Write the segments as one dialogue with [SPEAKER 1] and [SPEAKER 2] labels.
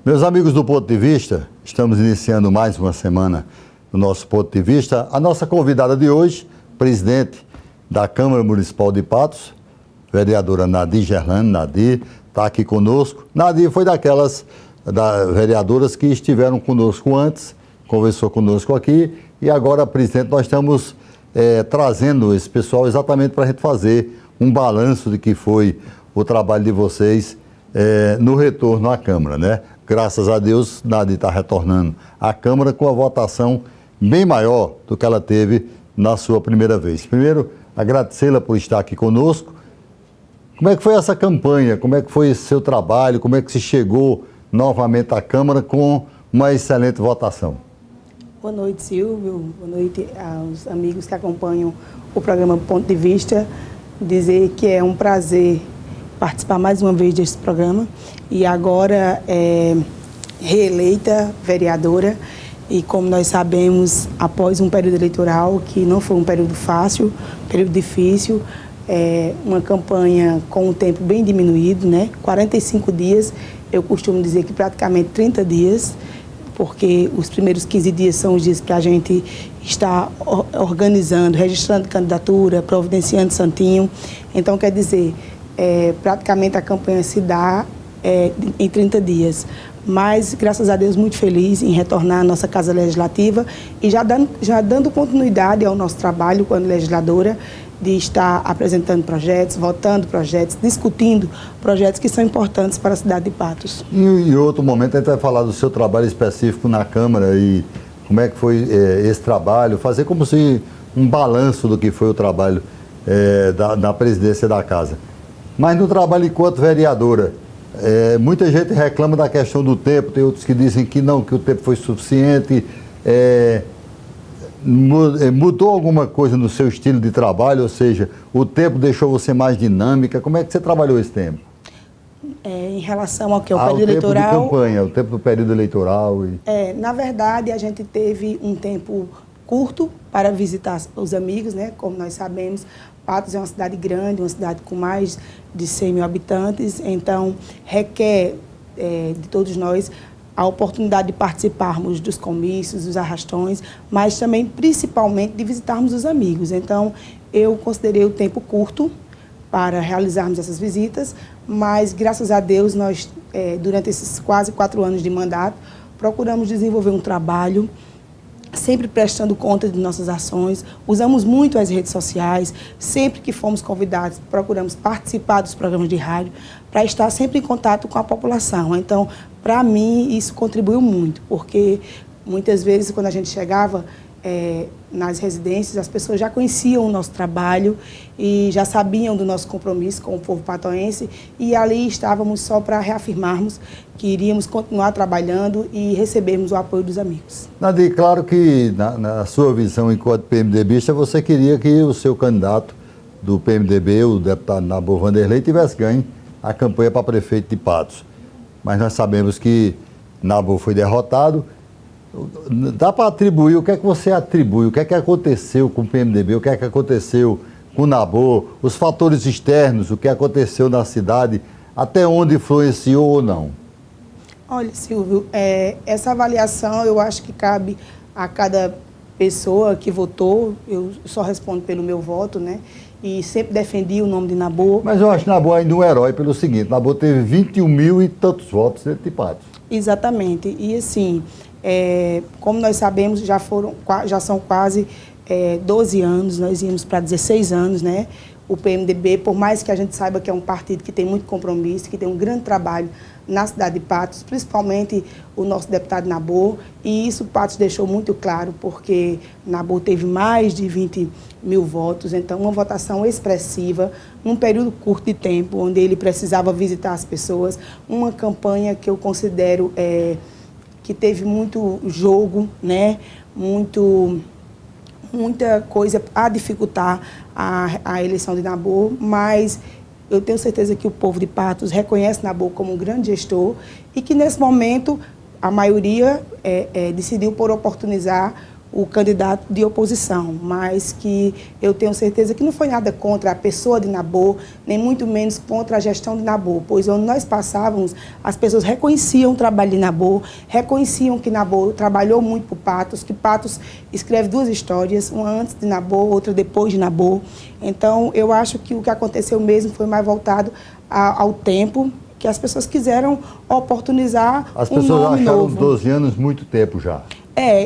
[SPEAKER 1] Meus amigos do Ponto de Vista, estamos iniciando mais uma semana do nosso Ponto de Vista. A nossa convidada de hoje, presidente da Câmara Municipal de Patos, vereadora Nadir Gerlane. Nadir está aqui conosco. Nadir foi daquelas vereadoras que estiveram conosco antes, conversou conosco aqui, e agora, presidente, nós estamos trazendo esse pessoal exatamente para a gente fazer um balanço de que foi o trabalho de vocês no retorno à Câmara, né? Graças a Deus, Nadir está retornando à Câmara com a votação bem maior do que ela teve na sua primeira vez. Primeiro, agradecê-la por estar aqui conosco. Como é que foi essa campanha? Como é que foi esse seu trabalho? Como é que se chegou novamente à Câmara com uma excelente votação?
[SPEAKER 2] Boa noite, Silvio. Boa noite aos amigos que acompanham o programa Ponto de Vista. Dizer que é um prazer participar mais uma vez desse programa e agora reeleita vereadora, e como nós sabemos, após um período eleitoral que não foi um período fácil, período difícil, uma campanha com um tempo bem diminuído, né? 45 dias, eu costumo dizer que praticamente 30 dias, porque os primeiros 15 dias são os dias que a gente está organizando, registrando candidatura, providenciando santinho. Então, quer dizer, praticamente a campanha se dá em 30 dias. Mas, graças a Deus, muito feliz em retornar à nossa Casa Legislativa e já dando continuidade ao nosso trabalho quando legisladora, de estar apresentando projetos, votando projetos, discutindo projetos que são importantes para a cidade de Patos. E
[SPEAKER 1] em outro momento a gente vai falar do seu trabalho específico na Câmara e como é que foi esse trabalho, fazer como se um balanço do que foi o trabalho da presidência da Casa. Mas no trabalho enquanto vereadora, muita gente reclama da questão do tempo, tem outros que dizem que não, que o tempo foi suficiente. Mudou alguma coisa no seu estilo de trabalho? Ou seja, o tempo deixou você mais dinâmica? Como é que você trabalhou esse tempo?
[SPEAKER 2] Em relação ao que? Ao período eleitoral?
[SPEAKER 1] O tempo de campanha, o tempo do período eleitoral.
[SPEAKER 2] Na verdade, a gente teve um tempo curto para visitar os amigos, né? Como nós sabemos, Patos é uma cidade grande, uma cidade com mais de 100 mil habitantes, então requer de todos nós a oportunidade de participarmos dos comícios, dos arrastões, mas também, principalmente, de visitarmos os amigos. Então, eu considerei o tempo curto para realizarmos essas visitas, mas, graças a Deus, nós, durante esses quase 4 anos de mandato, procuramos desenvolver um trabalho, sempre prestando conta de nossas ações, usamos muito as redes sociais, sempre que fomos convidados, procuramos participar dos programas de rádio, para estar sempre em contato com a população. Então, para mim, isso contribuiu muito, porque muitas vezes, quando a gente chegava nas residências, as pessoas já conheciam o nosso trabalho e já sabiam do nosso compromisso com o povo patoense, e ali estávamos só para reafirmarmos que iríamos continuar trabalhando e recebermos o apoio dos amigos.
[SPEAKER 1] Nadir, claro que na sua visão enquanto PMDBista, você queria que o seu candidato do PMDB, o deputado Nabor Vanderlei, tivesse ganho a campanha para prefeito de Patos. Mas nós sabemos que Nabor foi derrotado. Dá para atribuir, o que é que você atribui, o que é que aconteceu com o PMDB, o que é que aconteceu com o Nabor, os fatores externos, o que aconteceu na cidade, até onde influenciou ou não?
[SPEAKER 2] Olha, Silvio, essa avaliação eu acho que cabe a cada pessoa que votou. Eu só respondo pelo meu voto, né? E sempre defendi o nome de Nabor.
[SPEAKER 1] Mas eu acho Nabor ainda um herói pelo seguinte: Nabor teve 21 mil e tantos votos dentro de Patos.
[SPEAKER 2] Exatamente. E assim, como nós sabemos, já são quase 12 anos, nós íamos para 16 anos, né? O PMDB, por mais que a gente saiba que é um partido que tem muito compromisso, que tem um grande trabalho na cidade de Patos, principalmente o nosso deputado Nabor, e isso Patos deixou muito claro, porque Nabor teve mais de 20 mil votos, então uma votação expressiva, num período curto de tempo, onde ele precisava visitar as pessoas, uma campanha que eu considero que teve muito jogo, né? Muita coisa a dificultar a eleição de Nabor, mas eu tenho certeza que o povo de Patos reconhece Nabor como um grande gestor e que, nesse momento, a maioria decidiu por oportunizar o candidato de oposição, mas que eu tenho certeza que não foi nada contra a pessoa de Nabor, nem muito menos contra a gestão de Nabor, pois onde nós passávamos, as pessoas reconheciam o trabalho de Nabor, reconheciam que Nabor trabalhou muito por Patos, que Patos escreve 2 histórias, uma antes de Nabor, outra depois de Nabor. Então, eu acho que o que aconteceu mesmo foi mais voltado ao tempo, que as pessoas quiseram oportunizar
[SPEAKER 1] As
[SPEAKER 2] um
[SPEAKER 1] pessoas
[SPEAKER 2] nome
[SPEAKER 1] acharam
[SPEAKER 2] novo.
[SPEAKER 1] 12 anos muito tempo já.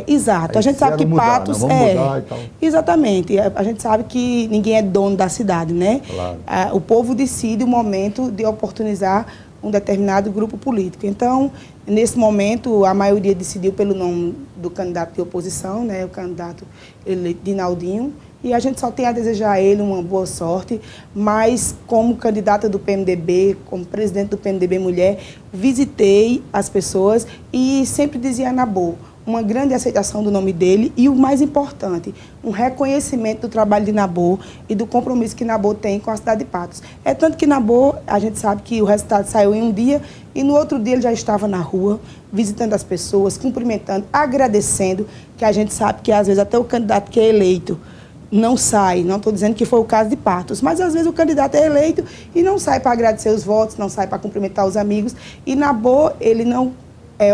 [SPEAKER 2] Exato.
[SPEAKER 1] Aí
[SPEAKER 2] A gente sabe que
[SPEAKER 1] quiseram mudar,
[SPEAKER 2] Patos
[SPEAKER 1] não, vamos mudar e tal.
[SPEAKER 2] Exatamente. A gente sabe que ninguém é dono da cidade, né?
[SPEAKER 1] Claro.
[SPEAKER 2] O povo decide o momento de oportunizar um determinado grupo político. Então, nesse momento, a maioria decidiu pelo nome do candidato de oposição, né? O candidato eleito Dinaldinho. E a gente só tem a desejar a ele uma boa sorte, mas como candidata do PMDB, como presidente do PMDB Mulher, visitei as pessoas e sempre dizia a Nabor, uma grande aceitação do nome dele e o mais importante, um reconhecimento do trabalho de Nabor e do compromisso que Nabor tem com a cidade de Patos. É tanto que Nabor, a gente sabe que o resultado saiu em um dia e no outro dia ele já estava na rua, visitando as pessoas, cumprimentando, agradecendo, que a gente sabe que às vezes até o candidato que é eleito não sai, não estou dizendo que foi o caso de Patos, mas às vezes o candidato é eleito e não sai para agradecer os votos, não sai para cumprimentar os amigos. E Nabor, ele não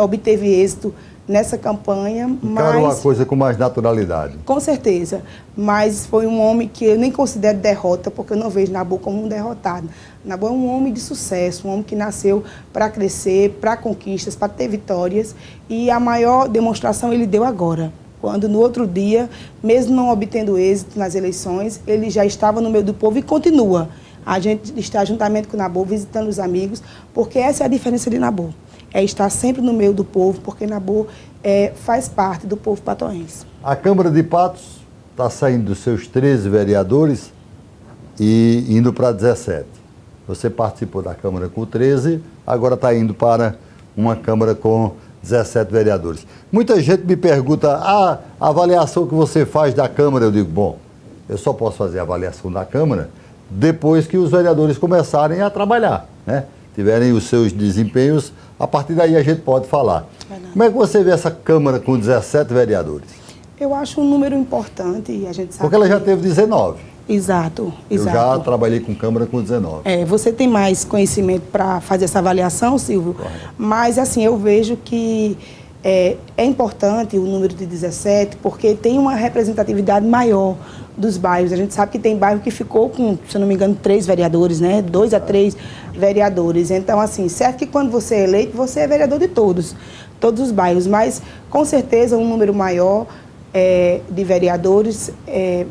[SPEAKER 2] obteve êxito nessa campanha,
[SPEAKER 1] Encarou
[SPEAKER 2] mas...
[SPEAKER 1] a coisa com mais naturalidade.
[SPEAKER 2] Com certeza, mas foi um homem que eu nem considero derrota, porque eu não vejo Nabor como um derrotado. Nabor é um homem de sucesso, um homem que nasceu para crescer, para conquistas, para ter vitórias, e a maior demonstração ele deu agora. Quando no outro dia, mesmo não obtendo êxito nas eleições, ele já estava no meio do povo e continua. A gente está juntamente com o Nabor, visitando os amigos, porque essa é a diferença de Nabor. É estar sempre no meio do povo, porque Nabor faz parte do povo patoense.
[SPEAKER 1] A Câmara de Patos está saindo dos seus 13 vereadores e indo para 17. Você participou da Câmara com 13, agora está indo para uma Câmara com 17 vereadores. Muita gente me pergunta, a avaliação que você faz da Câmara, eu digo, bom, eu só posso fazer a avaliação da Câmara depois que os vereadores começarem a trabalhar, né? Tiverem os seus desempenhos, a partir daí a gente pode falar. Como é que você vê essa Câmara com 17 vereadores?
[SPEAKER 2] Eu acho um número importante e a gente sabe...
[SPEAKER 1] Porque ela já teve 19.
[SPEAKER 2] Exato.
[SPEAKER 1] Eu já trabalhei com Câmara com 19.
[SPEAKER 2] Você tem mais conhecimento para fazer essa avaliação, Silvio?
[SPEAKER 1] Correto.
[SPEAKER 2] Mas, assim, eu vejo que é importante o número de 17, porque tem uma representatividade maior dos bairros. A gente sabe que tem bairro que ficou com, se eu não me engano, 3 vereadores, né? 2 a 3 vereadores. Então, assim, certo que quando você é eleito, você é vereador de todos os bairros, mas, com certeza, um número maior de vereadores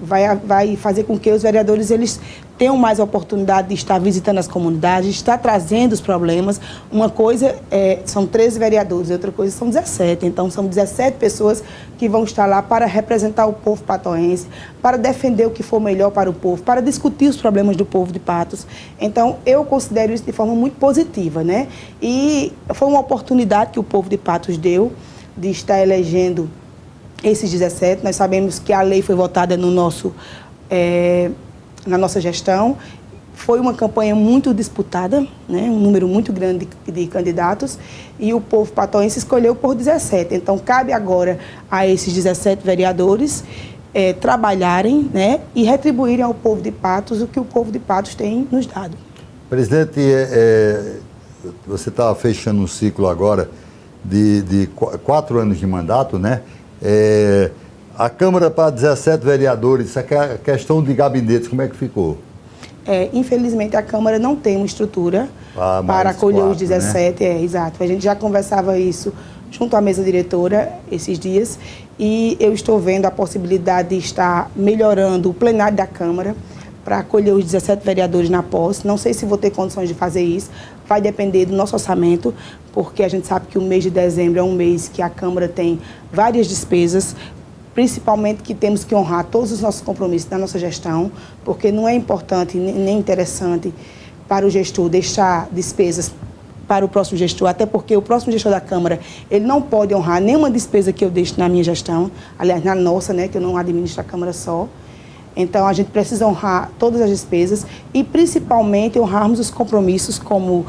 [SPEAKER 2] vai fazer com que os vereadores eles tenham mais oportunidade de estar visitando as comunidades, de estar trazendo os problemas. Uma coisa são 13 vereadores, outra coisa são 17. Então, são 17 pessoas que vão estar lá para representar o povo patoense, para defender o que for melhor para o povo, para discutir os problemas do povo de Patos. Então, eu considero isso de forma muito positiva, né? E foi uma oportunidade que o povo de Patos deu de estar elegendo esses 17, nós sabemos que a lei foi votada na nossa gestão. Foi uma campanha muito disputada, né? Um número muito grande de candidatos, e o povo patoense escolheu por 17. Então, cabe agora a esses 17 vereadores trabalharem, né? E retribuírem ao povo de Patos o que o povo de Patos tem nos dado.
[SPEAKER 1] Presidente, você está fechando um ciclo agora de 4 anos de mandato, né? A Câmara para 17 vereadores, a questão de gabinetes, como é que ficou?
[SPEAKER 2] Infelizmente, a Câmara não tem uma estrutura para acolher os 17. Né? Exato. A gente já conversava isso junto à mesa diretora esses dias e eu estou vendo a possibilidade de estar melhorando o plenário da Câmara para acolher os 17 vereadores na posse. Não sei se vou ter condições de fazer isso, vai depender do nosso orçamento, porque a gente sabe que o mês de dezembro é um mês que a Câmara tem várias despesas, principalmente que temos que honrar todos os nossos compromissos da nossa gestão, porque não é importante nem interessante para o gestor deixar despesas para o próximo gestor, até porque o próximo gestor da Câmara, ele não pode honrar nenhuma despesa que eu deixo na minha gestão, aliás, na nossa, né, que eu não administro a Câmara só. Então, a gente precisa honrar todas as despesas e, principalmente, honrarmos os compromissos como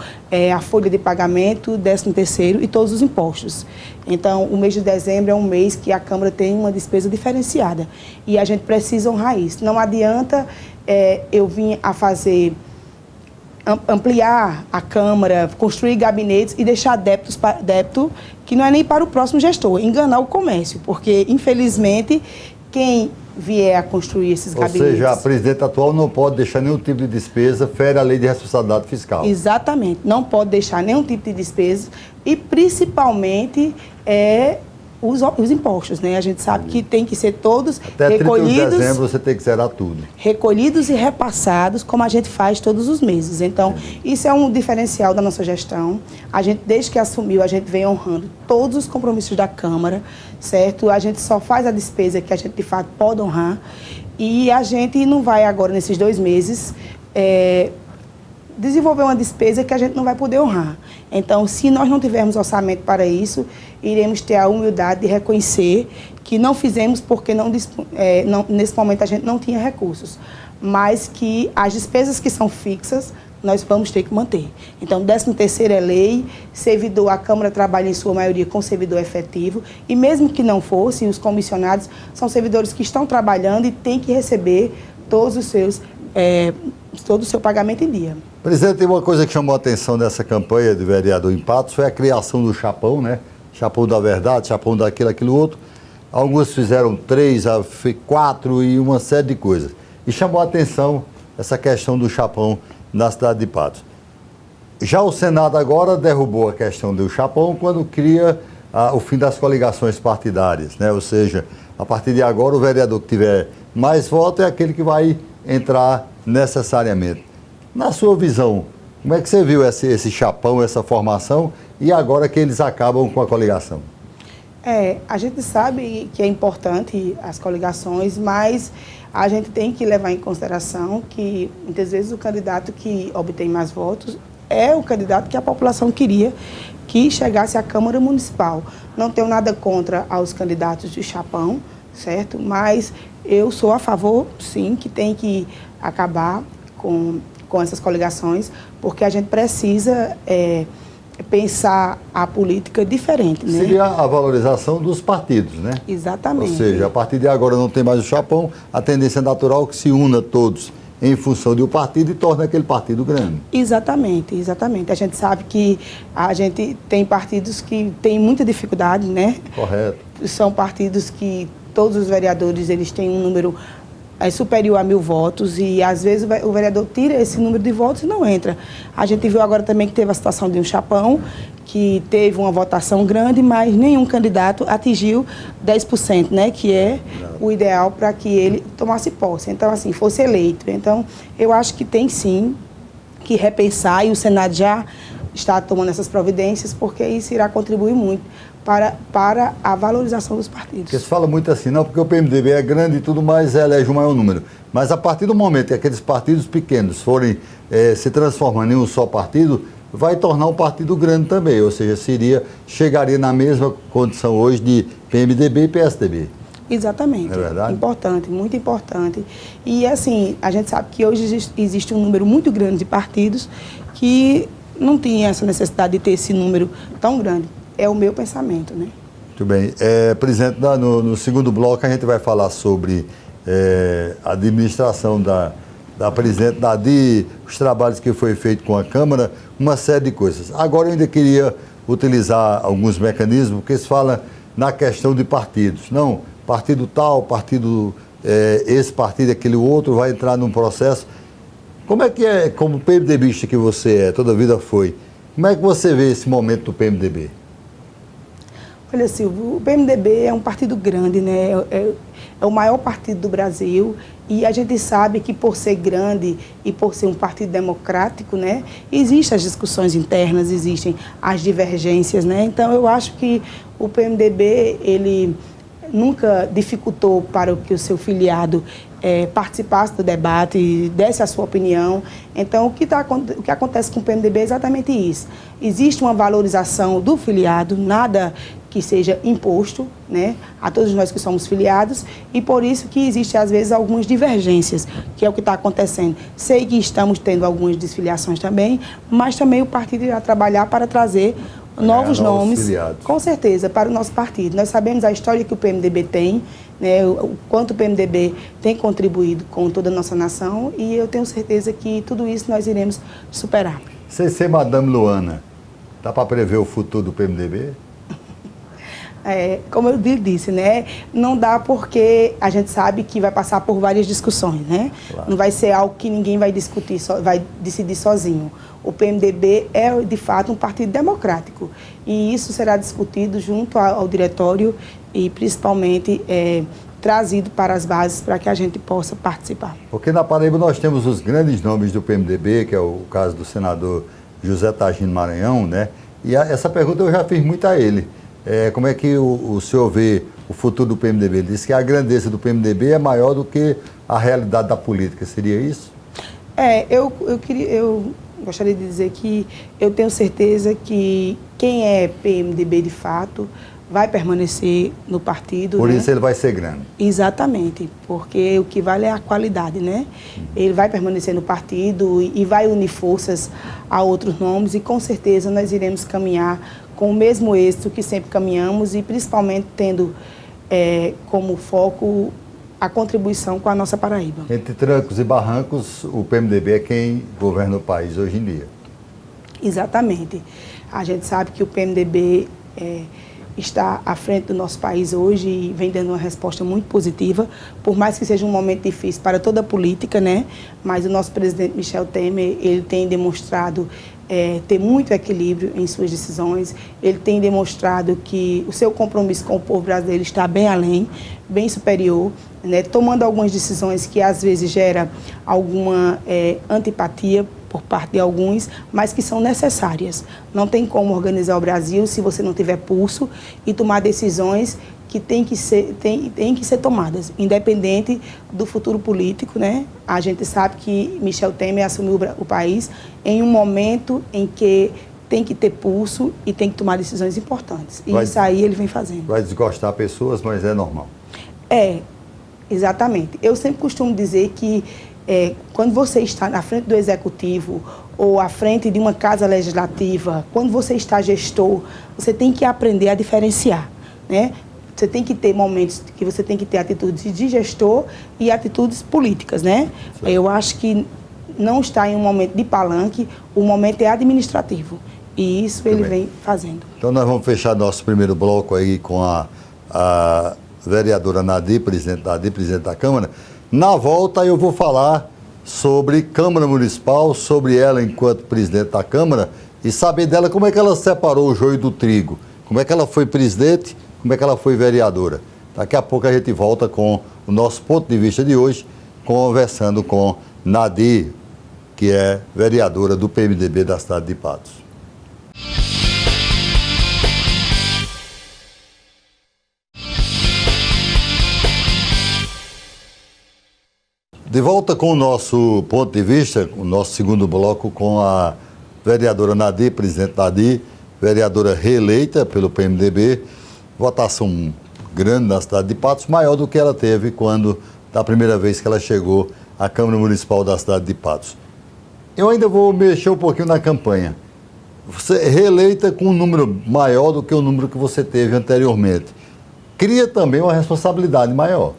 [SPEAKER 2] a folha de pagamento, 13º e todos os impostos. Então, o mês de dezembro é um mês que a Câmara tem uma despesa diferenciada e a gente precisa honrar isso. Não adianta eu vir a fazer... ampliar a Câmara, construir gabinetes e deixar débito que não é nem para o próximo gestor, enganar o comércio, porque, infelizmente, quem vier a construir esses gabinetes...
[SPEAKER 1] Ou seja, a presidente atual não pode deixar nenhum tipo de despesa, fere a lei de responsabilidade fiscal.
[SPEAKER 2] Exatamente, não pode deixar nenhum tipo de despesa e, principalmente, os impostos, né? A gente sabe que tem que ser todos
[SPEAKER 1] até
[SPEAKER 2] recolhidos...
[SPEAKER 1] Até 31 de dezembro você tem que zerar tudo.
[SPEAKER 2] Recolhidos e repassados, como a gente faz todos os meses. Então, isso é um diferencial da nossa gestão. A gente, desde que assumiu, a gente vem honrando todos os compromissos da Câmara, certo? A gente só faz a despesa que a gente, de fato, pode honrar. E a gente não vai agora, nesses 2 meses... desenvolver uma despesa que a gente não vai poder honrar. Então, se nós não tivermos orçamento para isso, iremos ter a humildade de reconhecer que não fizemos porque nesse momento a gente não tinha recursos, mas que as despesas que são fixas, nós vamos ter que manter. Então, 13º é lei, servidor, a Câmara trabalha em sua maioria com servidor efetivo, e mesmo que não fosse, os comissionados são servidores que estão trabalhando e têm que receber todos os seus... todo o seu pagamento em dia.
[SPEAKER 1] Presidente, tem uma coisa que chamou a atenção nessa campanha do vereador em Patos, foi a criação do chapão, né? Chapão da verdade, chapão daquilo, aquilo outro. Alguns fizeram 3, 4 e uma série de coisas. E chamou a atenção essa questão do chapão na cidade de Patos. Já o Senado agora derrubou a questão do chapão quando cria o fim das coligações partidárias, né? Ou seja, a partir de agora o vereador que tiver mais votos é aquele que vai entrar necessariamente. Na sua visão, como é que você viu esse chapão, essa formação, e agora que eles acabam com a coligação?
[SPEAKER 2] A gente sabe que é importante as coligações, mas a gente tem que levar em consideração que, muitas vezes, o candidato que obtém mais votos é o candidato que a população queria que chegasse à Câmara Municipal. Não tenho nada contra aos candidatos de chapão, certo? Mas eu sou a favor, sim, que tem que acabar com essas coligações, porque a gente precisa pensar a política diferente, né?
[SPEAKER 1] Seria a valorização dos partidos, né?
[SPEAKER 2] Exatamente.
[SPEAKER 1] Ou seja, a partir de agora não tem mais o chapão, a tendência natural é que se una todos em função de um partido e torne aquele partido grande.
[SPEAKER 2] Exatamente, exatamente. A gente sabe que a gente tem partidos que têm muita dificuldade, né?
[SPEAKER 1] Correto.
[SPEAKER 2] São partidos que todos os vereadores eles têm um número superior a 1000 votos e às vezes o vereador tira esse número de votos e não entra. A gente viu agora também que teve a situação de um chapão que teve uma votação grande, mas nenhum candidato atingiu 10%, né, que é o ideal para que ele tomasse posse. Então, assim, fosse eleito. Então, eu acho que tem sim que repensar e o Senado já está tomando essas providências, porque isso irá contribuir muito para a valorização dos partidos.
[SPEAKER 1] Porque se fala muito assim, não, porque o PMDB é grande e tudo mais, elege o maior número. Mas a partir do momento que aqueles partidos pequenos forem se transformando em um só partido, vai tornar um partido grande também, ou seja, chegaria na mesma condição hoje de PMDB e PSDB.
[SPEAKER 2] Exatamente.
[SPEAKER 1] Não é verdade?
[SPEAKER 2] Importante, muito importante. E assim, a gente sabe que hoje existe um número muito grande de partidos que não tinha essa necessidade de ter esse número tão grande. É o meu pensamento, né?
[SPEAKER 1] Muito bem. Presidente, no segundo bloco a gente vai falar sobre a administração da presidente Nadir, os trabalhos que foi feito com a Câmara, uma série de coisas. Agora eu ainda queria utilizar alguns mecanismos, porque se fala na questão de partidos. Não, partido tal, partido, esse partido, aquele outro, vai entrar num processo. Como é que é, como PMDBista que você toda a vida foi, como é que você vê esse momento do PMDB?
[SPEAKER 2] Olha, Silvio, o PMDB é um partido grande, né? É o maior partido do Brasil e a gente sabe que por ser grande e por ser um partido democrático, né, existem as discussões internas, existem as divergências, né? Então eu acho que o PMDB, ele nunca dificultou para que o seu filiado participasse do debate e desse a sua opinião. Então, o que acontece com o PMDB é exatamente isso. Existe uma valorização do filiado, nada que seja imposto, né, a todos nós que somos filiados, e por isso que existe às vezes algumas divergências, que é o que está acontecendo. Sei que estamos tendo algumas desfiliações também, mas também o partido irá trabalhar para trazer novos nomes,
[SPEAKER 1] filiados.
[SPEAKER 2] Com certeza, para o nosso partido. Nós sabemos a história que o PMDB tem, né, o quanto o PMDB tem contribuído com toda a nossa nação, e eu tenho certeza que tudo isso nós iremos superar.
[SPEAKER 1] CC Madame Luana, dá para prever o futuro do PMDB?
[SPEAKER 2] Como eu disse, né, não dá porque a gente sabe que vai passar por várias discussões, né? Claro. Não vai ser algo que ninguém vai discutir, vai decidir sozinho. O PMDB é, de fato, um partido democrático e isso será discutido junto ao diretório e, principalmente, trazido para as bases para que a gente possa participar.
[SPEAKER 1] Porque na Paraíba nós temos os grandes nomes do PMDB, que é o caso do senador José Targino Maranhão, né? E essa pergunta eu já fiz muito a ele. Como é que o senhor vê o futuro do PMDB? Ele disse que a grandeza do PMDB é maior do que a realidade da política. Seria isso?
[SPEAKER 2] Eu gostaria de dizer que eu tenho certeza que quem é PMDB de fato vai permanecer no partido.
[SPEAKER 1] Por
[SPEAKER 2] né?
[SPEAKER 1] isso ele vai ser grande.
[SPEAKER 2] Exatamente, porque o que vale é a qualidade, né? Ele vai permanecer no partido e vai unir forças a outros nomes e com certeza nós iremos caminhar com o mesmo êxito que sempre caminhamos e principalmente tendo como foco a contribuição com a nossa Paraíba.
[SPEAKER 1] Entre trancos e barrancos, o PMDB é quem governa o país hoje em dia.
[SPEAKER 2] Exatamente. A gente sabe que o PMDB está à frente do nosso país hoje e vem dando uma resposta muito positiva, por mais que seja um momento difícil para toda a política, né? Mas o nosso presidente Michel Temer, ele tem demonstrado ter muito equilíbrio em suas decisões, ele tem demonstrado que o seu compromisso com o povo brasileiro está bem além, bem superior, né? Tomando algumas decisões que às vezes gera alguma antipatia por parte de alguns, mas que são necessárias. Não tem como organizar o Brasil se você não tiver pulso e tomar decisões que têm que ser tomadas, independente do futuro político, né? A gente sabe que Michel Temer assumiu o país em um momento em que tem que ter pulso e tem que tomar decisões importantes. E isso aí ele vem fazendo.
[SPEAKER 1] Vai desgostar pessoas, mas é normal.
[SPEAKER 2] Exatamente. Eu sempre costumo dizer que quando você está na frente do executivo ou à frente de uma casa legislativa, quando você está gestor, você tem que aprender a diferenciar, né? Você tem que ter momentos que você tem que ter atitudes de gestor e atitudes políticas, né? Sim. Eu acho que não está em um momento de palanque, o momento é administrativo. E isso ele vem fazendo.
[SPEAKER 1] Então nós vamos fechar nosso primeiro bloco aí com a vereadora Nadir, presidente da Câmara. Na volta eu vou falar sobre Câmara Municipal, sobre ela enquanto presidente da Câmara e saber dela como é que ela separou o joio do trigo, como é que ela foi presidente, como é que ela foi vereadora. Daqui a pouco a gente volta com o nosso ponto de vista de hoje, conversando com Nadir, que é vereadora do PMDB da cidade de Patos. De volta com o nosso ponto de vista, o nosso segundo bloco com a vereadora Nadir, presidente Nadir, vereadora reeleita pelo PMDB, votação grande na cidade de Patos, maior do que ela teve da primeira vez que ela chegou à Câmara Municipal da cidade de Patos. Eu ainda vou mexer um pouquinho na campanha. Você é reeleita com um número maior do que o número que você teve anteriormente. Cria também uma responsabilidade maior.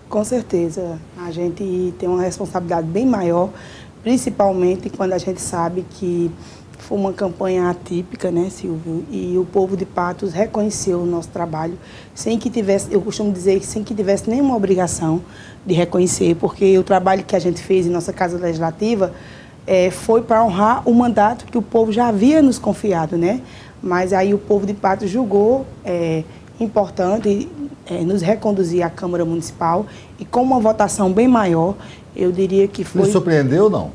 [SPEAKER 2] Com certeza, a gente tem uma responsabilidade bem maior, principalmente quando a gente sabe que foi uma campanha atípica, né, Silvio? E o povo de Patos reconheceu o nosso trabalho, sem que tivesse, eu costumo dizer que sem que tivesse nenhuma obrigação de reconhecer, porque o trabalho que a gente fez em nossa Casa Legislativa foi para honrar o mandato que o povo já havia nos confiado, né? Mas aí o povo de Patos julgou importante nos reconduzir à Câmara Municipal e com uma votação bem maior, eu diria que foi...
[SPEAKER 1] Me surpreendeu ou não?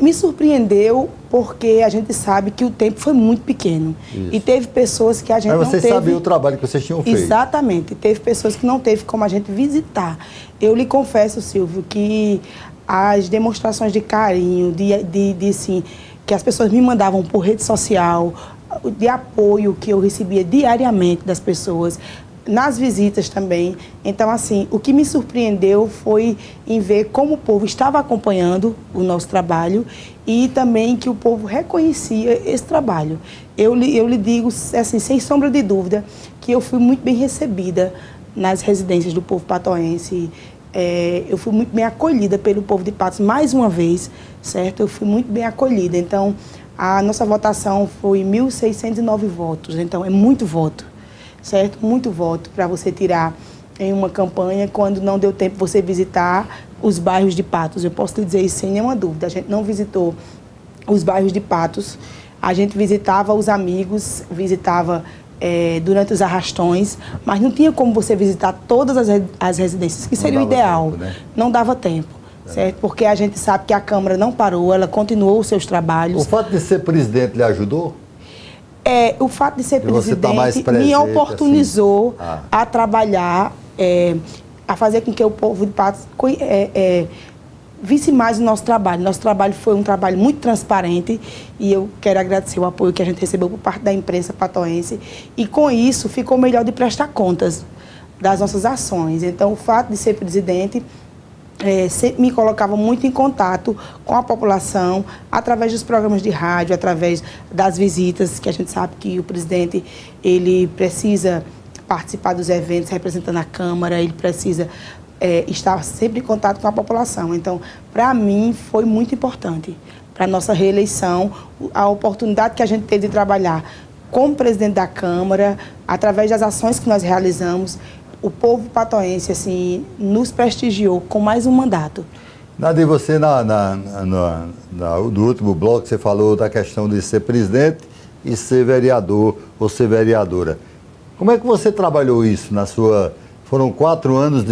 [SPEAKER 2] Me surpreendeu porque a gente sabe que o tempo foi muito pequeno. Isso. E teve pessoas que a gente não teve...
[SPEAKER 1] Mas vocês sabiam o trabalho que vocês tinham feito.
[SPEAKER 2] Exatamente. Teve pessoas que não teve como a gente visitar. Eu lhe confesso, Silvio, que as demonstrações de carinho, assim, que as pessoas me mandavam por rede social, de apoio que eu recebia diariamente das pessoas, nas visitas também. Então, assim, o que me surpreendeu foi em ver como o povo estava acompanhando o nosso trabalho e também que o povo reconhecia esse trabalho. Eu lhe digo, assim, sem sombra de dúvida, que eu fui muito bem recebida nas residências do povo patoense. Eu fui muito bem acolhida pelo povo de Patos, mais uma vez, certo? Eu fui muito bem acolhida. Então, a nossa votação foi 1.609 votos, então é muito voto, certo? Muito voto para você tirar em uma campanha quando não deu tempo você visitar os bairros de Patos. Eu posso lhe dizer isso sem nenhuma dúvida. A gente não visitou os bairros de Patos, a gente visitava os amigos, visitava durante os arrastões, mas não tinha como você visitar todas as residências, que seria o ideal.
[SPEAKER 1] Tempo, né?
[SPEAKER 2] Não dava tempo, certo? Porque a gente sabe que a Câmara não parou, ela continuou os seus trabalhos.
[SPEAKER 1] O fato de ser presidente lhe ajudou?
[SPEAKER 2] O fato de ser
[SPEAKER 1] você tá mais
[SPEAKER 2] presidente
[SPEAKER 1] presente,
[SPEAKER 2] me oportunizou
[SPEAKER 1] assim.
[SPEAKER 2] a trabalhar, a fazer com que o povo de Patos visse mais o nosso trabalho. Nosso trabalho foi um trabalho muito transparente e eu quero agradecer o apoio que a gente recebeu por parte da imprensa patoense. E com isso ficou melhor de prestar contas das nossas ações. Então, o fato de ser presidente sempre me colocava muito em contato com a população, através dos programas de rádio, através das visitas, que a gente sabe que o presidente ele precisa participar dos eventos representando a Câmara, ele precisa estar sempre em contato com a população. Então, para mim, foi muito importante. Para a nossa reeleição, a oportunidade que a gente teve de trabalhar como presidente da Câmara, através das ações que nós realizamos, o povo patoense, assim, nos prestigiou com mais um mandato.
[SPEAKER 1] Nadir, você no último bloco, você falou da questão de ser presidente e ser vereador ou ser vereadora. Como é que você trabalhou isso na sua... Foram 4 anos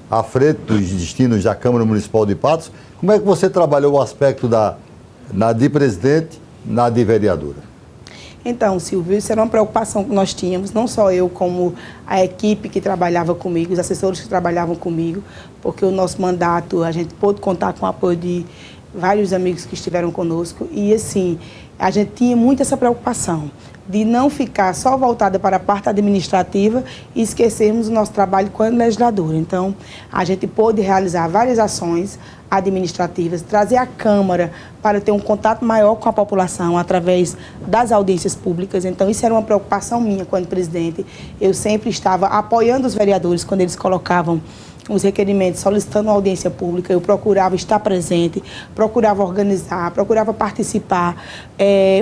[SPEAKER 1] à frente dos destinos da Câmara Municipal de Patos. Como é que você trabalhou o aspecto de presidente, de vereadora?
[SPEAKER 2] Então, Silvio, isso era uma preocupação que nós tínhamos, não só eu, como a equipe que trabalhava comigo, os assessores que trabalhavam comigo, porque o nosso mandato, a gente pôde contar com o apoio de vários amigos que estiveram conosco e, assim, a gente tinha muito essa preocupação de não ficar só voltada para a parte administrativa e esquecermos o nosso trabalho como legislador. Então, a gente pôde realizar várias ações administrativas, trazer a Câmara para ter um contato maior com a população através das audiências públicas. Então, isso era uma preocupação minha quando presidente. Eu sempre estava apoiando os vereadores quando eles colocavam os requerimentos, solicitando uma audiência pública. Eu procurava estar presente, procurava organizar, procurava participar,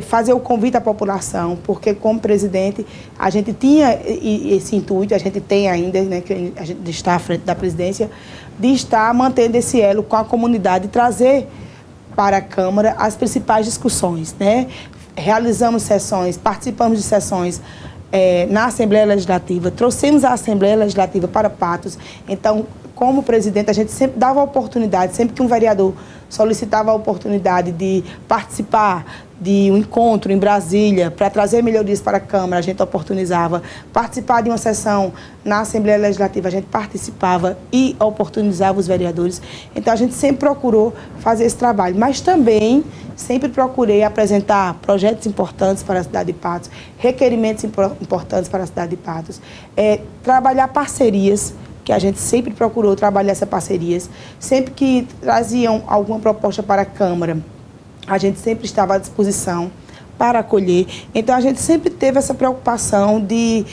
[SPEAKER 2] fazer o convite à população, porque como presidente a gente tinha esse intuito, a gente tem ainda, né, que a gente está à frente da presidência, de estar mantendo esse elo com a comunidade e trazer para a Câmara as principais discussões, né? Realizamos sessões, participamos de sessões na Assembleia Legislativa, trouxemos a Assembleia Legislativa para Patos. Então, como presidente, a gente sempre dava a oportunidade, sempre que um vereador solicitava a oportunidade de participar de um encontro em Brasília para trazer melhorias para a Câmara, a gente oportunizava. Participar de uma sessão na Assembleia Legislativa, a gente participava e oportunizava os vereadores. Então, a gente sempre procurou fazer esse trabalho, mas também sempre procurei apresentar projetos importantes para a cidade de Patos, requerimentos importantes para a cidade de Patos, trabalhar parcerias, que a gente sempre procurou trabalhar essas parcerias. Sempre que traziam alguma proposta para a Câmara, a gente sempre estava à disposição para acolher. Então, a gente sempre teve essa preocupação de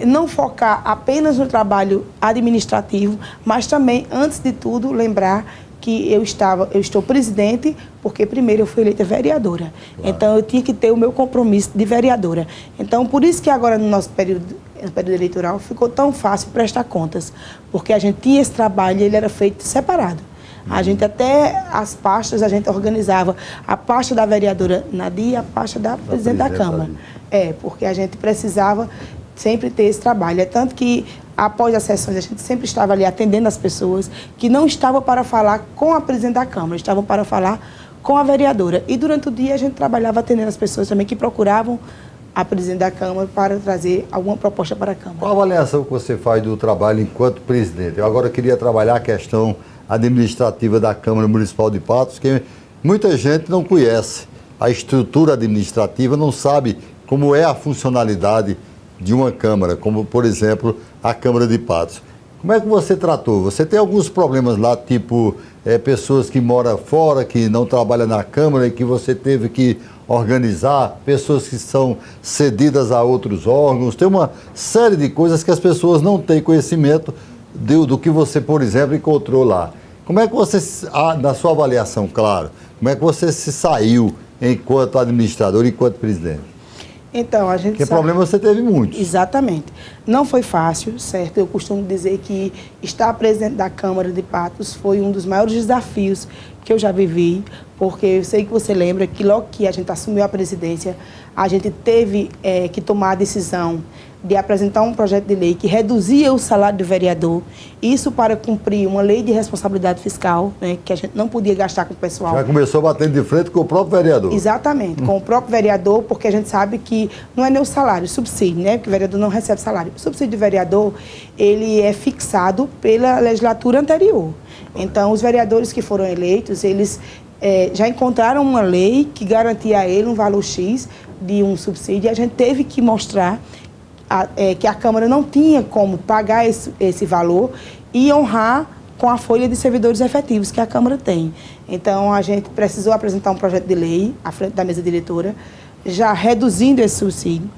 [SPEAKER 2] não focar apenas no trabalho administrativo, mas também, antes de tudo, lembrar que eu estou presidente, porque primeiro eu fui eleita vereadora. Claro. Então, eu tinha que ter o meu compromisso de vereadora. Então, por isso que agora, no nosso período eleitoral, ficou tão fácil prestar contas, porque a gente tinha esse trabalho e ele era feito separado. A gente até, as pastas, a gente organizava a pasta da vereadora Nadir e a pasta da presidente da Câmara. Porque a gente precisava sempre ter esse trabalho. É tanto que, após as sessões, a gente sempre estava ali atendendo as pessoas que não estavam para falar com a presidente da Câmara, estavam para falar com a vereadora. E durante o dia a gente trabalhava atendendo as pessoas também que procuravam a presidente da Câmara para trazer alguma proposta para a Câmara.
[SPEAKER 1] Qual a avaliação que você faz do trabalho enquanto presidente? Eu agora queria trabalhar a questão administrativa da Câmara Municipal de Patos, que muita gente não conhece a estrutura administrativa, não sabe como é a funcionalidade de uma Câmara, como, por exemplo, a Câmara de Patos. Como é que você tratou? Você tem alguns problemas lá, tipo pessoas que moram fora, que não trabalham na Câmara e que você teve que organizar, pessoas que são cedidas a outros órgãos. Tem uma série de coisas que as pessoas não têm conhecimento do que você, por exemplo, encontrou lá. Como é que você, na sua avaliação, claro, como é que você se saiu enquanto administrador, enquanto presidente?
[SPEAKER 2] Então, a gente
[SPEAKER 1] Porque problema você teve muitos.
[SPEAKER 2] Exatamente. Não foi fácil, certo? Eu costumo dizer que estar presidente da Câmara de Patos foi um dos maiores desafios que eu já vivi, porque eu sei que você lembra que logo que a gente assumiu a presidência, a gente teve que tomar a decisão de apresentar um projeto de lei que reduzia o salário do vereador, isso para cumprir uma lei de responsabilidade fiscal, né, que a gente não podia gastar com o pessoal.
[SPEAKER 1] Já começou batendo de frente com o próprio vereador.
[SPEAKER 2] Exatamente, com o próprio vereador, porque a gente sabe que não é nem o salário, o subsídio, né, porque o vereador não recebe salário. O subsídio do vereador, ele é fixado pela legislatura anterior. Então, os vereadores que foram eleitos, eles já encontraram uma lei que garantia a ele um valor X de um subsídio, e a gente teve que mostrar que a Câmara não tinha como pagar esse valor e honrar com a folha de servidores efetivos que a Câmara tem. Então, a gente precisou apresentar um projeto de lei à frente da mesa diretora, já reduzindo esse subsídio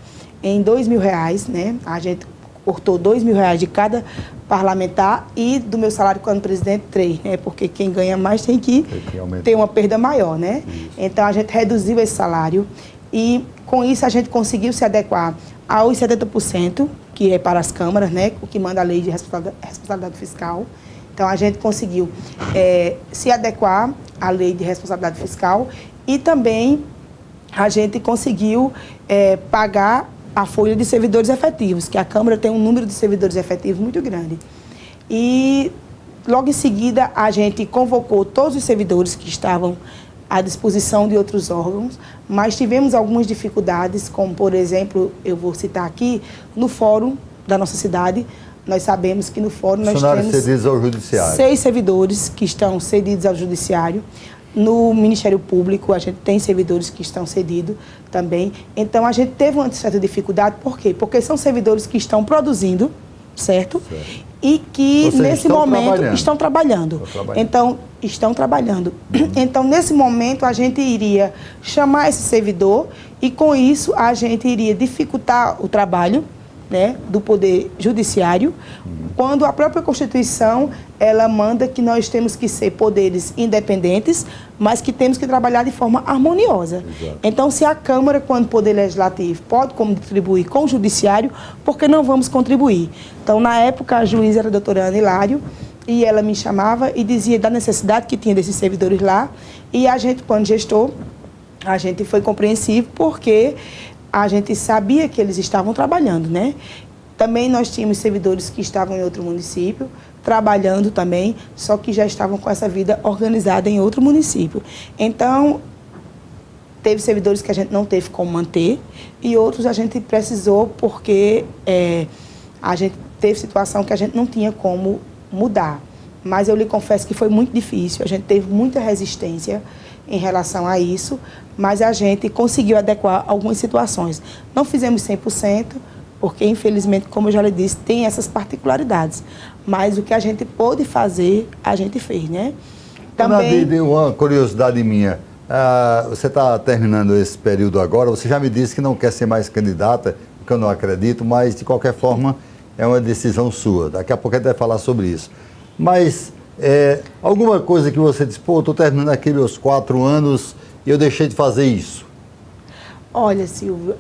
[SPEAKER 2] em R$2.000, né? A gente cortou R$2.000 de cada parlamentar e do meu salário quando presidente, 3, né? Porque quem ganha mais tem que ter uma perda maior, né? Isso. Então, a gente reduziu esse salário e, com isso, a gente conseguiu se adequar aos 70%, que é para as câmaras, né, o que manda a lei de responsabilidade fiscal. Então, a gente conseguiu se adequar à lei de responsabilidade fiscal e também a gente conseguiu pagar a folha de servidores efetivos, que a Câmara tem um número de servidores efetivos muito grande. E, logo em seguida, a gente convocou todos os servidores que estavam à disposição de outros órgãos, mas tivemos algumas dificuldades, como, por exemplo, eu vou citar aqui, no fórum da nossa cidade, nós sabemos que no fórum nós temos cedidos ao judiciário. 6 servidores que estão cedidos ao judiciário. No Ministério Público, a gente tem servidores que estão cedidos também. Então, a gente teve uma certa dificuldade, por quê? Porque são servidores que estão produzindo, certo? E que, nesse momento, estão trabalhando. Então, estão trabalhando. Então, nesse momento, a gente iria chamar esse servidor e, com isso, a gente iria dificultar o trabalho, né, do Poder Judiciário, quando a própria Constituição, ela manda que nós temos que ser poderes independentes, mas que temos que trabalhar de forma harmoniosa. Exato. Então, se a Câmara, quando Poder Legislativo, pode contribuir com o Judiciário, por que não vamos contribuir? Então, na época, a juíza era a doutora Ana Hilário, e ela me chamava e dizia da necessidade que tinha desses servidores lá, e a gente, quando gestor, a gente foi compreensivo, porque a gente sabia que eles estavam trabalhando, né? Também nós tínhamos servidores que estavam em outro município, trabalhando também, só que já estavam com essa vida organizada em outro município. Então, teve servidores que a gente não teve como manter e outros a gente precisou porque a gente teve situação que a gente não tinha como mudar. Mas eu lhe confesso que foi muito difícil, a gente teve muita resistência em relação a isso, mas a gente conseguiu adequar algumas situações. Não fizemos 100%, porque, infelizmente, como eu já lhe disse, tem essas particularidades. Mas o que a gente pôde fazer, a gente fez, né?
[SPEAKER 1] Também... Deu uma curiosidade minha. Você está terminando esse período agora, você já me disse que não quer ser mais candidata, o que eu não acredito, mas, de qualquer forma, é uma decisão sua. Daqui a pouco a gente vai falar sobre isso. Mas, alguma coisa que você disse, pô, estou terminando aqui meus 4 anos e eu deixei de fazer isso?
[SPEAKER 2] Olha, Silvio,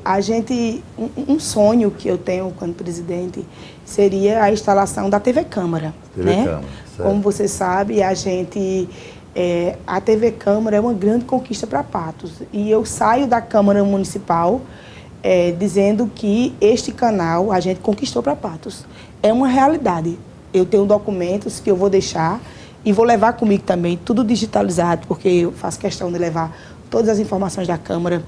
[SPEAKER 2] um sonho que eu tenho quando presidente seria a instalação da TV Câmara. né?
[SPEAKER 1] Câmara,
[SPEAKER 2] como você sabe, a TV Câmara é uma grande conquista para Patos. E eu saio da Câmara Municipal dizendo que este canal a gente conquistou para Patos. É uma realidade. Eu tenho documentos que eu vou deixar e vou levar comigo também, tudo digitalizado, porque eu faço questão de levar todas as informações da Câmara,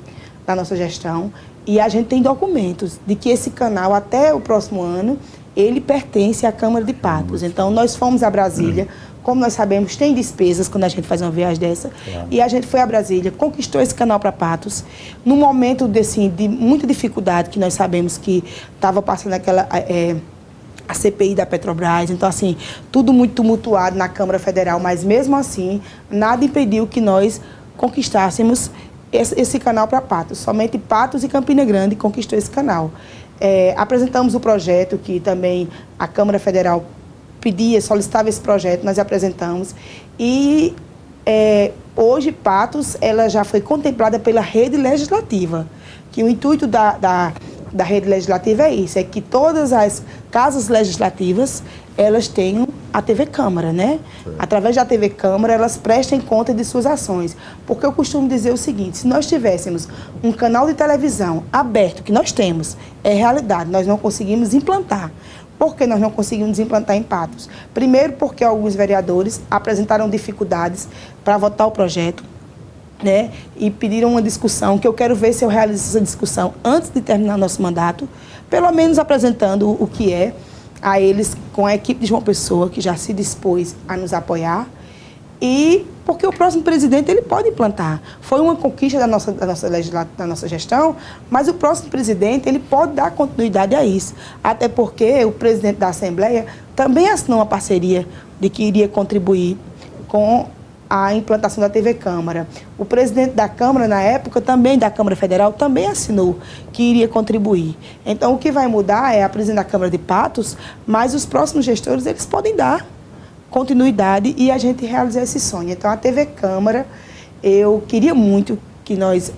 [SPEAKER 2] da nossa gestão. E a gente tem documentos de que esse canal, até o próximo ano, ele pertence à Câmara de Patos. Então, nós fomos a Brasília como nós sabemos, tem despesas quando a gente faz uma viagem dessa.
[SPEAKER 1] Claro.
[SPEAKER 2] E a gente foi a Brasília, conquistou esse canal para Patos, num momento de muita dificuldade, que nós sabemos que estava passando a CPI da Petrobras. Então, assim, tudo muito tumultuado na Câmara Federal, mas mesmo assim, nada impediu que nós conquistássemos esse canal para Patos. Somente Patos e Campina Grande conquistou esse canal. Apresentamos o projeto que também a Câmara Federal solicitava esse projeto, nós apresentamos. E hoje Patos ela já foi contemplada pela rede legislativa, que o intuito da rede legislativa é isso, é que todas as casas legislativas, elas tenham a TV Câmara, né? Sim. Através da TV Câmara, elas prestem conta de suas ações. Porque eu costumo dizer o seguinte, se nós tivéssemos um canal de televisão aberto, que nós temos, é realidade, nós não conseguimos implantar. Por que nós não conseguimos implantar em Patos? Primeiro, porque alguns vereadores apresentaram dificuldades para votar o projeto, né? E pediram uma discussão, que eu quero ver se eu realizo essa discussão antes de terminar nosso mandato, pelo menos apresentando o que é a eles, com a equipe de João Pessoa, que já se dispôs a nos apoiar, e porque o próximo presidente ele pode implantar. Foi uma conquista da nossa gestão, mas o próximo presidente ele pode dar continuidade a isso. Até porque o presidente da Assembleia também assinou uma parceria de que iria contribuir com a implantação da TV Câmara. O presidente da Câmara, na época, também da Câmara Federal, também assinou que iria contribuir. Então, o que vai mudar é a presidente da Câmara de Patos, mas os próximos gestores, eles podem dar continuidade e a gente realizar esse sonho. Então, a TV Câmara, eu queria muito que nós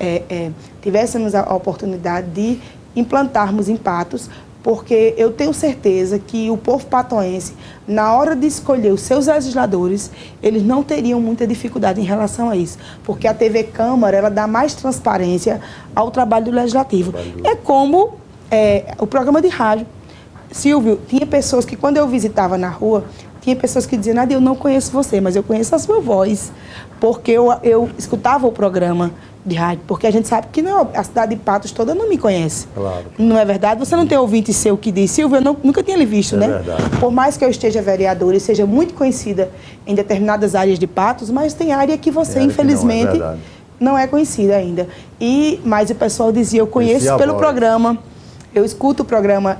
[SPEAKER 2] tivéssemos a oportunidade de implantarmos em Patos, porque eu tenho certeza que o povo patoense, na hora de escolher os seus legisladores, eles não teriam muita dificuldade em relação a isso, porque a TV Câmara, ela dá mais transparência ao trabalho do Legislativo. É como o programa de rádio. Silvio, tinha pessoas que, quando eu visitava na rua, tinha pessoas que diziam, Nadia, eu não conheço você, mas eu conheço a sua voz, porque eu escutava o programa de rádio, porque a gente sabe que não, a cidade de Patos toda não me conhece.
[SPEAKER 1] Claro.
[SPEAKER 2] Não é verdade? Você não tem ouvinte seu que diz, Silvio, eu nunca tinha lhe visto, né?
[SPEAKER 1] Verdade.
[SPEAKER 2] Por mais que eu esteja vereadora e seja muito conhecida em determinadas áreas de Patos, mas tem área que você, infelizmente, não é conhecida ainda. Mas o pessoal dizia, eu conheço pelo programa. Eu escuto o programa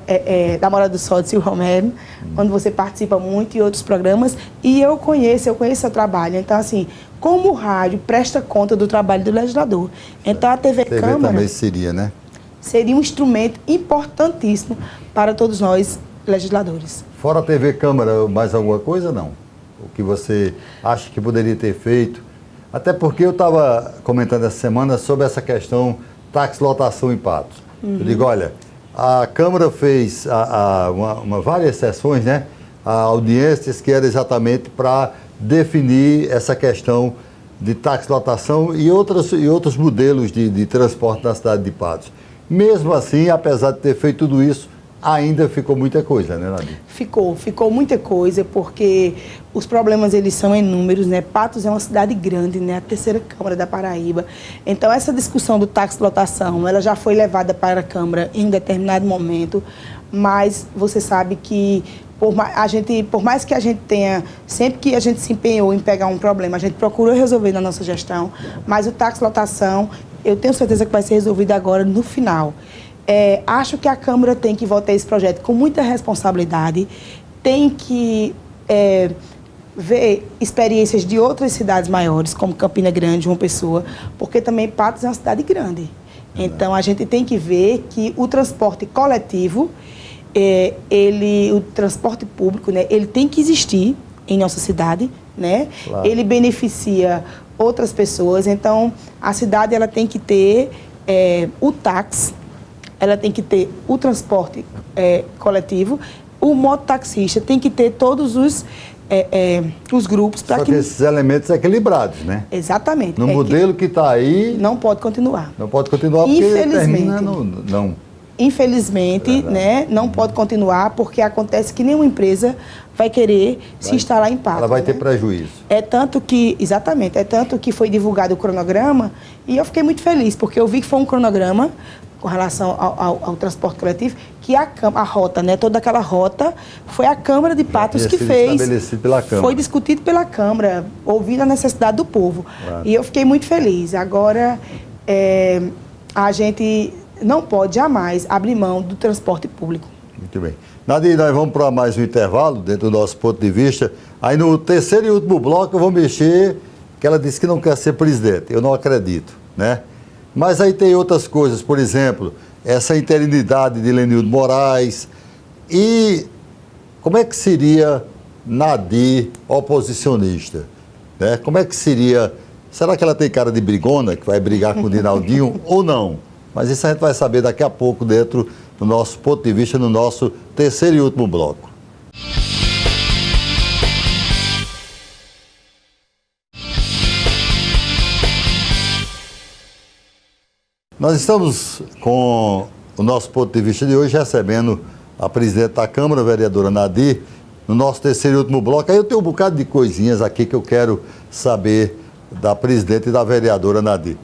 [SPEAKER 2] da Mora do Sol de Silvio Romero, quando você participa muito, e outros programas, e eu conheço o seu trabalho. Então, assim, como o rádio presta conta do trabalho do legislador. Então, a TV Câmara
[SPEAKER 1] também seria, né?
[SPEAKER 2] Seria um instrumento importantíssimo para todos nós, legisladores.
[SPEAKER 1] Fora a TV Câmara, mais alguma coisa, não? O que você acha que poderia ter feito? Até porque eu estava comentando essa semana sobre essa questão tax-lotação em Patos. Eu digo, olha, a Câmara fez várias sessões, né? Audiências que era exatamente para definir essa questão de tax-lotação e outros modelos de transporte na cidade de Patos. Mesmo assim, apesar de ter feito tudo isso, ainda ficou muita coisa, né, Nadia?
[SPEAKER 2] Ficou muita coisa, porque os problemas eles são inúmeros, né? Patos é uma cidade grande, né? A terceira Câmara da Paraíba. Então, essa discussão do tax-lotação, ela já foi levada para a Câmara em determinado momento, mas você sabe que por mais que a gente tenha, sempre que a gente se empenhou em pegar um problema, a gente procurou resolver na nossa gestão, mas o tax-lotação, eu tenho certeza que vai ser resolvido agora no final. Acho que a Câmara tem que votar esse projeto com muita responsabilidade, tem que ver experiências de outras cidades maiores, como Campina Grande, João Pessoa, porque também Patos é uma cidade grande. Então, a gente tem que ver que o transporte coletivo, o transporte público, né, ele tem que existir em nossa cidade, né? Claro. Ele beneficia outras pessoas, então a cidade ela tem que ter o táxi, ela tem que ter o transporte coletivo, o mototaxista tem que ter todos os grupos para que...
[SPEAKER 1] Só que esses elementos equilibrados, né?
[SPEAKER 2] Exatamente.
[SPEAKER 1] No modelo que está aí...
[SPEAKER 2] Não pode continuar.
[SPEAKER 1] Não pode continuar porque termina não...
[SPEAKER 2] Infelizmente, né, não pode continuar, porque acontece que nenhuma empresa vai querer se instalar em Patos.
[SPEAKER 1] Ela vai ter prejuízo.
[SPEAKER 2] Exatamente, é tanto que foi divulgado o cronograma e eu fiquei muito feliz, porque eu vi que foi um cronograma com relação ao transporte coletivo que a rota, né, toda aquela rota, foi a Câmara de Patos que fez.
[SPEAKER 1] Estabelecido pela Câmara.
[SPEAKER 2] Foi discutido pela Câmara, ouvindo a necessidade do povo.
[SPEAKER 1] Claro.
[SPEAKER 2] E eu fiquei muito feliz. Agora, a gente não pode jamais abrir mão do transporte público.
[SPEAKER 1] Muito bem. Nadir, nós vamos para mais um intervalo, dentro do nosso ponto de vista. Aí no terceiro e último bloco eu vou mexer, que ela disse que não quer ser presidente. Eu não acredito, né? Mas aí tem outras coisas, por exemplo, essa interinidade de Lenildo Moraes. E como é que seria Nadir oposicionista? Né? Como é que seria? Será que ela tem cara de brigona, que vai brigar com o Dinaldinho ou não? Mas isso a gente vai saber daqui a pouco dentro do nosso ponto de vista, no nosso terceiro e último bloco. Nós estamos com o nosso ponto de vista de hoje recebendo a presidente da Câmara, a vereadora Nadir, no nosso terceiro e último bloco. Aí eu tenho um bocado de coisinhas aqui que eu quero saber da presidente e da vereadora Nadir.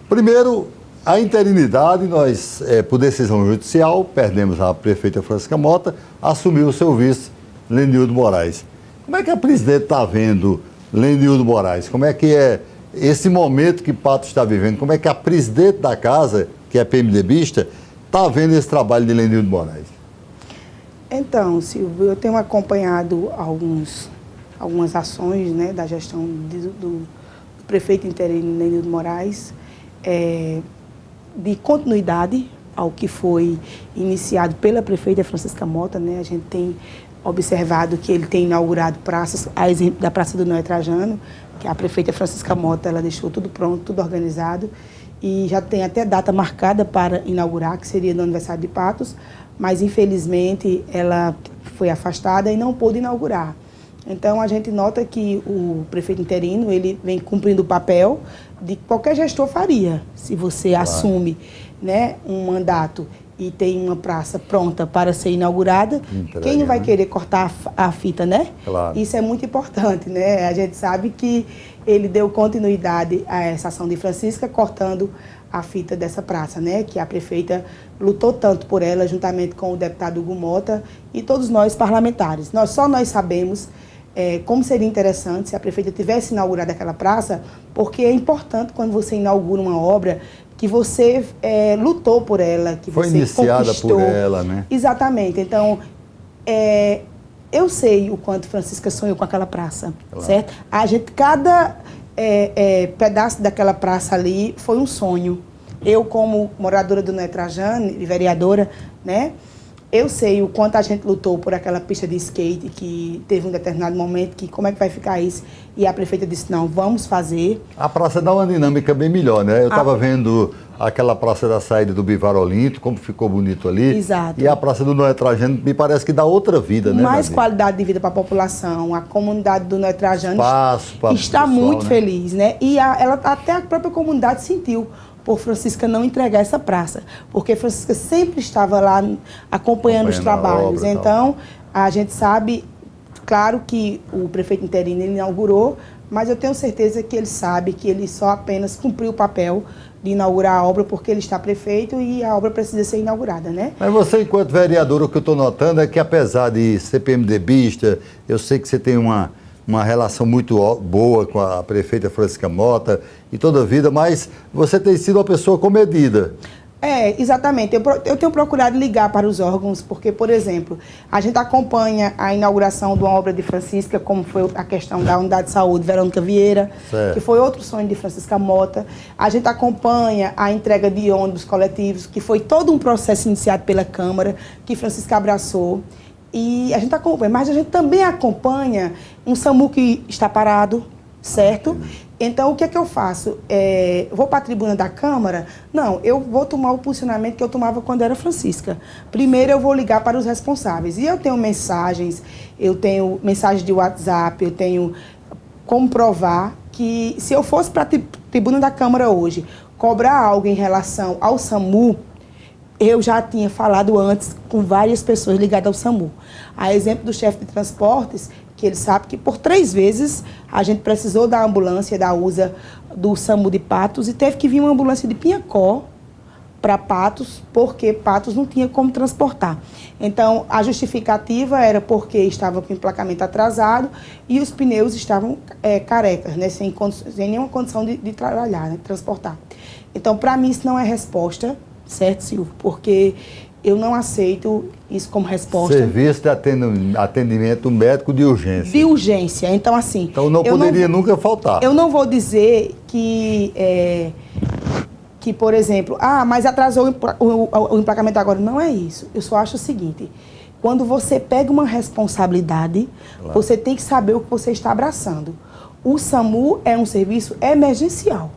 [SPEAKER 1] Primeiro, a interinidade, nós, por decisão judicial, perdemos a prefeita Francisca Mota, assumiu o seu vice, Lenildo Moraes. Como é que a presidente está vendo Lenildo Moraes? Como é que é esse momento que Patos está vivendo? Como é que a presidente da casa, que é PMDBista, está vendo esse trabalho de Lenildo Moraes?
[SPEAKER 2] Então, Silvio, eu tenho acompanhado algumas ações, né, da gestão do prefeito interino Lenildo Moraes, de continuidade ao que foi iniciado pela prefeita Francisca Mota, né? A gente tem observado que ele tem inaugurado praças, a exemplo da Praça do Noé Trajano, que a prefeita Francisca Mota, ela deixou tudo pronto, tudo organizado, e já tem até data marcada para inaugurar, que seria no aniversário de Patos, mas infelizmente ela foi afastada e não pôde inaugurar. Então a gente nota que o prefeito interino, ele vem cumprindo o papel de que qualquer gestor faria. Se você assume, né, um mandato e tem uma praça pronta para ser inaugurada, quem não vai querer cortar a fita, né?
[SPEAKER 1] Claro.
[SPEAKER 2] Isso é muito importante, né? A gente sabe que ele deu continuidade a essa ação de Francisca, cortando a fita dessa praça, né? Que a prefeita lutou tanto por ela, juntamente com o deputado Hugo Mota e todos nós parlamentares. Só nós sabemos como seria interessante se a prefeita tivesse inaugurado aquela praça, porque é importante quando você inaugura uma obra que você lutou por ela, que
[SPEAKER 1] foi
[SPEAKER 2] você
[SPEAKER 1] iniciada
[SPEAKER 2] conquistou.
[SPEAKER 1] por ela, né?
[SPEAKER 2] Exatamente. Então, eu sei o quanto Francisca sonhou com aquela praça, claro, certo? Cada pedaço daquela praça ali foi um sonho. Eu, como moradora do Noé Trajano e vereadora, né? Eu sei o quanto a gente lutou por aquela pista de skate, que teve um determinado momento que como é que vai ficar isso? E a prefeita disse, não, vamos fazer.
[SPEAKER 1] A praça dá uma dinâmica bem melhor, né? Eu estava vendo aquela praça da saída do Bivar Olinto, como ficou bonito ali.
[SPEAKER 2] Exato.
[SPEAKER 1] E a praça do Noé Trajano me parece que dá outra vida, né?
[SPEAKER 2] Mais qualidade de vida para a população. A comunidade do Noé Trajano está
[SPEAKER 1] pessoal,
[SPEAKER 2] muito,
[SPEAKER 1] né,
[SPEAKER 2] feliz, né? E até a própria comunidade sentiu por Francisca não entregar essa praça, porque Francisca sempre estava lá acompanhando os trabalhos. Então, a gente sabe, claro que o prefeito interino ele inaugurou, mas eu tenho certeza que ele sabe que ele só apenas cumpriu o papel de inaugurar a obra porque ele está prefeito e a obra precisa ser inaugurada, né?
[SPEAKER 1] Mas você, enquanto vereador, o que eu estou notando é que, apesar de ser PMDBista, eu sei que você tem uma relação muito boa com a prefeita Francisca Mota e toda a vida, mas você tem sido uma pessoa comedida.
[SPEAKER 2] Exatamente. Eu tenho procurado ligar para os órgãos, porque, por exemplo, a gente acompanha a inauguração de uma obra de Francisca, como foi a questão da Unidade de Saúde Verônica Vieira, certo, que foi outro sonho de Francisca Mota. A gente acompanha a entrega de ônibus coletivos, que foi todo um processo iniciado pela Câmara, que Francisca abraçou. E a gente acompanha, mas a gente também acompanha um SAMU que está parado, certo? Então, o que é que eu faço? Vou para a tribuna da Câmara? Não, eu vou tomar o posicionamento que eu tomava quando era Francisca. Primeiro, eu vou ligar para os responsáveis. E eu tenho mensagens de WhatsApp, eu tenho como provar que se eu fosse para a tribuna da Câmara hoje, cobrar algo em relação ao SAMU, eu já tinha falado antes com várias pessoas ligadas ao SAMU. A exemplo do chefe de transportes, que ele sabe que por 3 vezes a gente precisou da ambulância da USA do SAMU de Patos e teve que vir uma ambulância de Pinhacó para Patos, porque Patos não tinha como transportar. Então, a justificativa era porque estava com o emplacamento atrasado e os pneus estavam carecas, né, sem nenhuma condição de trabalhar, né, de transportar. Então, para mim, isso não é resposta, certo, Silvio? Porque eu não aceito isso como resposta.
[SPEAKER 1] Serviço de atendimento médico de urgência.
[SPEAKER 2] De urgência. Então, assim...
[SPEAKER 1] Então, não poderia nunca faltar.
[SPEAKER 2] Eu não vou dizer que, por exemplo, mas atrasou o emplacamento agora. Não é isso. Eu só acho o seguinte, quando você pega uma responsabilidade, claro, você tem que saber o que você está abraçando. O SAMU é um serviço emergencial.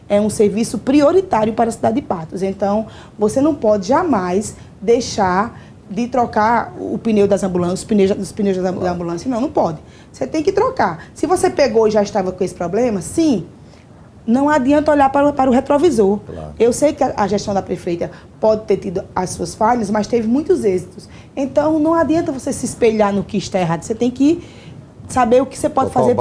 [SPEAKER 2] É um serviço prioritário para a cidade de Patos. Então, você não pode jamais deixar de trocar o pneu das ambulâncias, os pneus da ambulância. Não pode. Você tem que trocar. Se você pegou e já estava com esse problema, sim, não adianta olhar para o retrovisor. Claro. Eu sei que a gestão da prefeita pode ter tido as suas falhas, mas teve muitos êxitos. Então, não adianta você se espelhar no que está errado. Você tem que saber o que você pode fazer